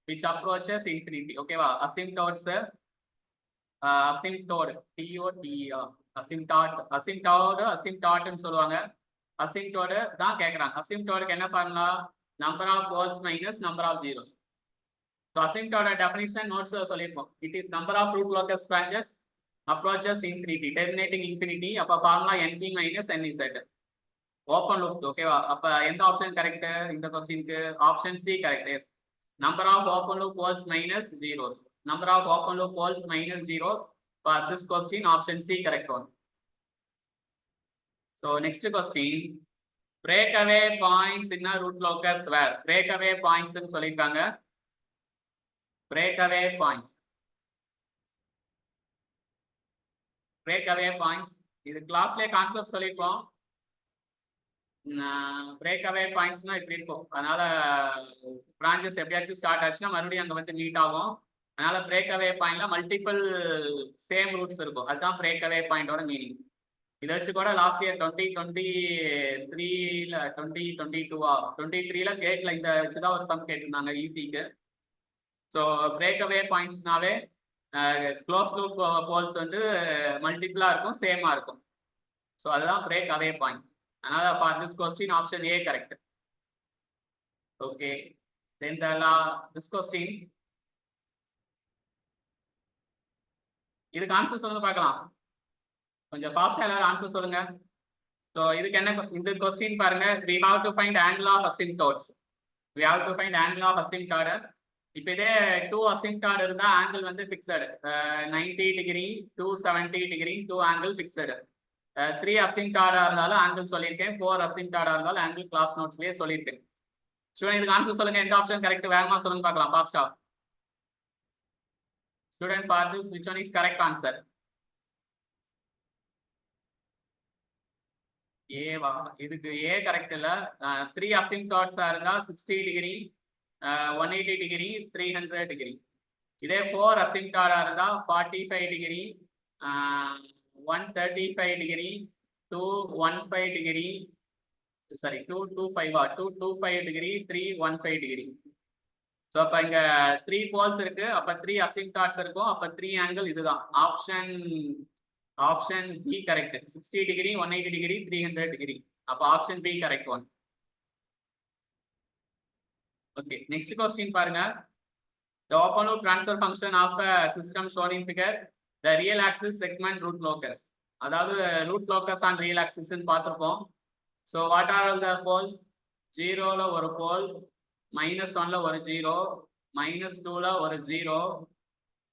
which approaches infinity. ஓகேவா? அசிம்ப்டோட்ஸ் அசிம்ப்டோட் அசிம்ப்டாட்னு சொல்லுவாங்க. அசிம்ப்டோட் தான் கேக்குறாங்க. அசிம்ப்டோடுக்கு என்ன பண்ணலாம்? Number of poles minus number of zeros. So asymptotic definition notes சொல்லிருப்போம். It is number of root locus branches approaches infinity, terminating infinity. அப்ப formula np minus nz. Open loop. ஓகேவா? அப்ப எந்த ஆப்ஷன் கரெக்ட் இந்த क्वेश्चनக்கு? Option C correct. Yes, number of open loop poles minus zeros. Number of open loop poles minus zeros. For this question option C correct one. So next question, breakaway points in a root locus where. breakaway points னு சொல்லிருக்காங்க. breakaway points. breakaway points இது கிளாஸ்ல concept சொல்லிருப்போம். breakaway pointsனா இப்படி இருக்கும். அதனால branches எப்படியாச்சும் start ஆச்சுன்னா மறுபடியும் அங்க வந்து மீட் ஆகும். அதனால breakaway பாயிண்ட்ல மல்டிபிள் சேம் ரூட்ஸ் இருக்கும். அதுதான் breakaway பாயிண்டோட மீனிங். இதை வச்சு கூட லாஸ்ட் இயர் 2023ல 2023ல கேட்ல இந்த வச்சுதான் ஒரு சம் கேட்டிருந்தாங்க ஈஸிக்கு. So breakaway பாயிண்ட்ஸ்னாவே close loop poles வந்து மல்டிபிளா இருக்கும், சேமா இருக்கும். ஸோ அதுதான் பிரேக் அவே பாயிண்ட். அதனால for this question option A correct. Okay, then this question இதுக்கு ஆன்சர் சொல்லுங்க பார்க்கலாம். கொஞ்சம் ஃபாஸ்டா எல்லாரும் ஆன்சர் சொல்லுங்க. ஸோ இதுக்கு என்ன இந்த கொஸ்டின் பாருங்க. we have to find angle of asymptotes. we have to find angle of asymptote. இப்போ இதே 2 asymptote இருந்தா ஆங்கிள் வந்து fixed. 90 degree 270 degree 2 angle fixed. 3 asymptote இருந்தாலும் ஆங்கிள் சொல்லியிருக்கேன். 4 asymptote இருந்தாலும் ஆங்கிள் கிளாஸ் நோட்ஸ்லயே சொல்லியிருக்கேன். ஸ்டூடெண்ட் இதுக்கு ஆன்சர் சொல்லுங்க. எந்த ஆப்ஷன் கரெக்ட்? வேகமா சொல்லுங்க பார்க்கலாம் ஃபாஸ்டா. Student for this which one is correct answer? ஏவா? இதுக்கு ஏ கரெக்ட் இல்ல. 3 asymptotes இருந்தா 60 டிகிரி 180 டிகிரி 300 டிகிரி. இதே 4 asymptote இருந்தா 45 degree 135 degree 215 degree, sorry 225 degree, 315 degree. So அப்போ இங்கே 3 போல்ஸ் இருக்கு, அப்போ 3 அசிம்டாட்ஸ் இருக்கும், அப்போ 3 ஆங்கிள் இதுதான். Option B correct. 60 degree, 180 degree, 300 degree. அப்போ option B correct one. Okay, next question பாருங்க. The open loop transfer function of a system shown in figure, the real axis segment root locus. அதாவது root locus and real axis பார்த்துருப்போம். So what are all the poles? 0ல ஒரு போல், -1ல ஒரு 0, -2ல ஒரு 0,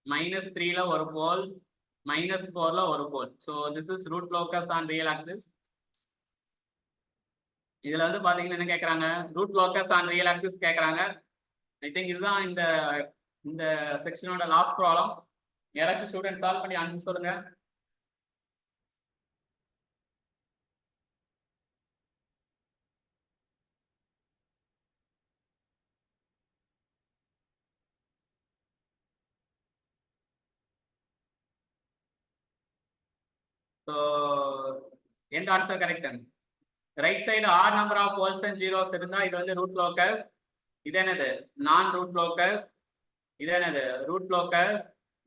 -3ல ஒரு போல், -4ல ஒரு போல். So this is root locus on real axis. இதுல வந்து பாத்தீங்கன்னா என்ன கேக்குறாங்க, root locus on real axis கேக்குறாங்க. I think இதுதான் இந்த செக்ஷனோட லாஸ்ட் ப்ராப்ளம். யாராச்சும் ஸ்டூடெண்ட் சால்வ் பண்ணி ஆன்சர் சொல்லுங்க. ஸோ எந்த answer correct? Right side are number of poles and zeros இருந்தா இது வந்து ரூட் லோக்கஸ். இது என்னது? நான் ரூட் லோக்கஸ். இது என்னது? Root locus.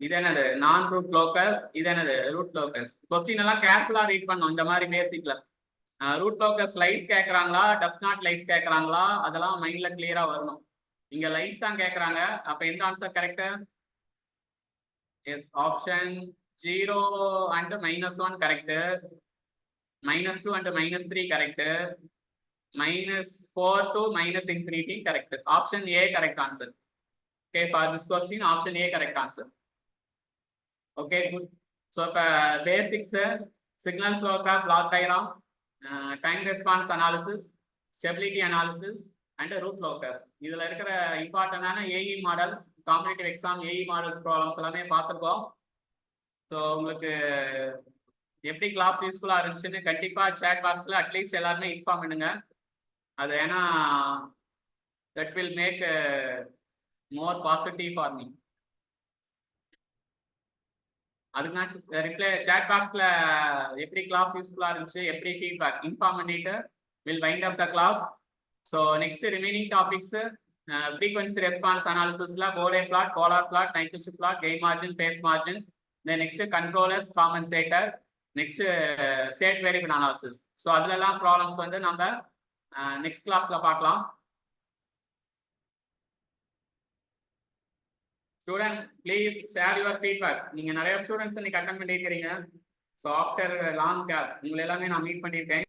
இது என்னது? நான் ரூட் லோக்கஸ். இது என்னது? Root locus. கொஸ்டின் எல்லாம் கேர்ஃபுல்லா ரீட் பண்ணும். இந்த மாதிரி பேசிக்ல ரூட் லோக்கஸ் லைஸ் கேட்கறாங்களா, டஸ் நாட் லைஸ் கேட்கறாங்களா, அதெல்லாம் மைண்ட்ல கிளியரா வரணும். இங்க லைஸ் தான் கேட்கறாங்க. அப்ப எந்த answer correct? Yes, option 0 and -1 correct, -2 and -3 correct, -4 to -infinity correct. Option A correct answer. Okay, for this question option A correct answer. Okay, good. So basics, signal flow graph, block diagram, time response analysis, stability analysis and root locus. இதுல இருக்கிற இம்பார்ட்டன்டான AE models, competitive exam AE models problems எல்லாமே பார்த்துருக்கோம். So உங்களுக்கு எப்படி class யூஸ்ஃபுல்லாக இருந்துச்சுன்னு கண்டிப்பாக சேட் பாக்ஸில் அட்லீஸ்ட் எல்லாருமே இன்ஃபார்ம் பண்ணுங்க. அது ஏன்னா that will make more positive for me. அதுக்கு ரிப்ளை சேட் பாக்ஸில் எப்படி கிளாஸ் யூஸ்ஃபுல்லாக இருந்துச்சு, எப்படி ஃபீட்பேக் இன்ஃபார்ம் பண்ணிட்டு will wind up the class. So next remaining topics frequency response அனாலிசிஸில் போர்டே பிளாட், போலார் பிளாட், நைட்ரிஷ் plot, gain margin, phase margin, next controllers, compensator, next state variable analysis. So அதுலலாம் problems வந்து நம்ம next கிளாஸ்ல பார்க்கலாம். Student please share your feedback. நீங்க நிறைய students இன்னைக்கு அட்டன் பண்ணியிருக்கிறீங்க. ஸோ ஆஃப்டர் லாங் கேப் உங்களை எல்லாமே நான் மீட் பண்ணியிருக்கேன்.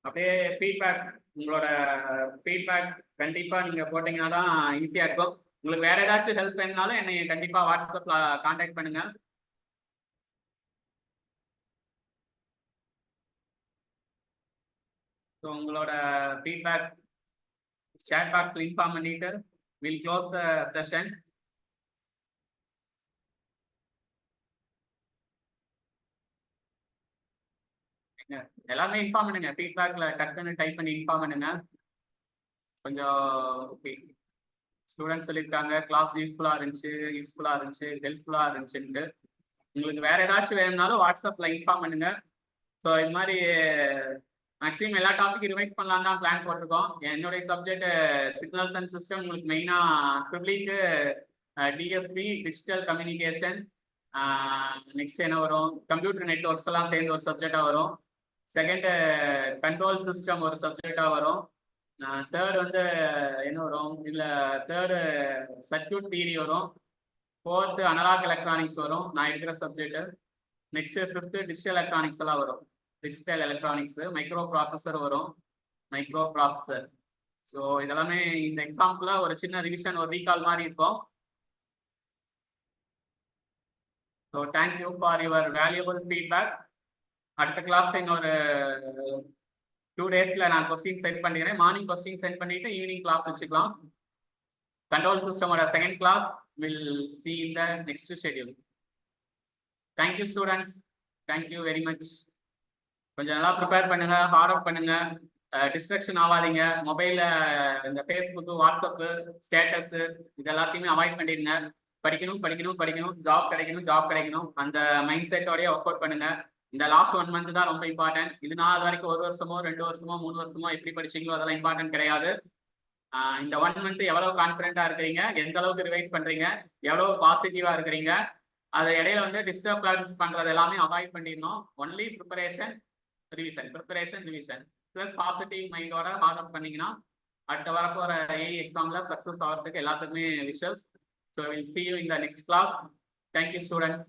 அப்படியே ஃபீட்பேக், உங்களோட ஃபீட்பேக் கண்டிப்பா நீங்க போட்டீங்கன்னா தான் ஈஸியா இருக்கும். உங்களுக்கு வேற ஏதாச்சும் ஹெல்ப் வேணுனாலும் என்னை கண்டிப்பா வாட்ஸ்அப்ல கான்டாக்ட் பண்ணுங்க. ஸோ உங்களோட ஃபீட்பேக் சேட் பாக்ஸ்ல இன்ஃபார்ம் பண்ணிட்டு வில் க்ளோஸ் த செஷன். எல்லாமே இன்ஃபார்ம் பண்ணுங்க. ஃபீட்பேக்ல டக்குன்னு டைப் பண்ணி இன்ஃபார்ம் பண்ணுங்க. கொஞ்சம் ஓகே, ஸ்டூடெண்ட்ஸ் சொல்லியிருக்காங்க கிளாஸ் யூஸ்ஃபுல்லாக இருந்துச்சு, ஹெல்ப்ஃபுல்லாக இருந்துச்சுன்ட்டு. உங்களுக்கு வேற ஏதாச்சும் வேணும்னாலும் வாட்ஸ்அப்பில் இன்ஃபார்ம் பண்ணுங்க. ஸோ இது மாதிரி மேக்ஸிமம் எல்லா டாபிக் ரிவைஸ் பண்ணலாம் தான் பிளான் போட்டிருக்கோம். என்னுடைய சப்ஜெக்ட் சிக்னல்ஸ் அண்ட் சிஸ்டம், உங்களுக்கு மெயினாக ட்ரிபிளிக்கு டிஎஸ்பி, டிஜிட்டல் கம்யூனிகேஷன், நெக்ஸ்ட் என்ன வரும், கம்ப்யூட்டர் நெட்ஒர்க்ஸ் எல்லாம் சேர்ந்து ஒரு சப்ஜெக்டாக வரும். செகண்ட் கண்ட்ரோல் சிஸ்டம் ஒரு சப்ஜெக்டாக வரும். தேர்ட் வந்து என்ன வரும், இல்லை தேர்டு சர்க்யூட் தியரி வரும். ஃபோர்த்து அனலாக் எலக்ட்ரானிக்ஸ் வரும், நான் இருக்கிற subject. Next fifth digital electronics எல்லாம் வரும். டிஜிட்டல் எலக்ட்ரானிக்ஸ், மைக்ரோ ப்ராசஸர் வரும், மைக்ரோ ப்ராசஸர். ஸோ இதெல்லாமே இந்த எக்ஸாம்பிள ஒரு சின்ன ரிவிஷன், ஒரு ரீகால் மாதிரி இருக்கும். So thank you for your valuable feedback. அடுத்த கிளாஸ் இன்னொரு 2 daysல நான் கொஸ்டின் சென்ட் பண்ணிக்கிறேன். மார்னிங் கொஸ்டின் சென்ட் பண்ணிட்டு ஈவினிங் கிளாஸ் வச்சுக்கலாம். கண்ட்ரோல் சிஸ்டமோட second class will see in the next schedule. Thank you students. Thank you very much. கொஞ்சம் நல்லா ப்ரிப்பேர் பண்ணுங்க, ஹார்ட் ஒர்க் பண்ணுங்க, டிஸ்ட்ரக்ஷன் ஆகாதீங்க. மொபைல்ல இந்த ஃபேஸ்புக்கு, வாட்ஸ்அப்பு, ஸ்டேட்டஸ் இது எல்லாத்தையுமே அவாய்ட் பண்ணிடுங்க. படிக்கணும், ஜாப் கிடைக்கணும், அந்த மைண்ட் செட்டோடய ஒர்க் அவுட் பண்ணுங்க. இந்த லாஸ்ட் 1 மந்த் தான் ரொம்ப இம்பார்ட்டன்ட். இது நாள் வரைக்கும் 1 வருஷமோ 2 வருஷமோ 3 வருஷமோ எப்படி படிச்சீங்களோ அதெல்லாம் இம்பார்ட்டன்ட் கிடையாது. இந்த 1 மந்த் எவ்வளவு கான்ஃபிடென்ட்டா இருக்கிறீங்க, எந்த அளவுக்கு ரிவைஸ் பண்றீங்க, எவ்வளவு பாசிட்டிவா இருக்கிறீங்க, அது இடையில வந்து டிஸ்டர்பன்ஸ் பண்றது எல்லாமே அவாய்ட் பண்ணிடணும். Only preparation revision plus positive மைண்டோட ஹார்ட் ஒர்க் பண்ணீங்கன்னா அடுத்த வரப்போற ஏஐ எக்ஸாம்ல சக்சஸ் ஆகிறதுக்கு எல்லாத்துக்குமே wishes. So will see you in the next class. Thank you students.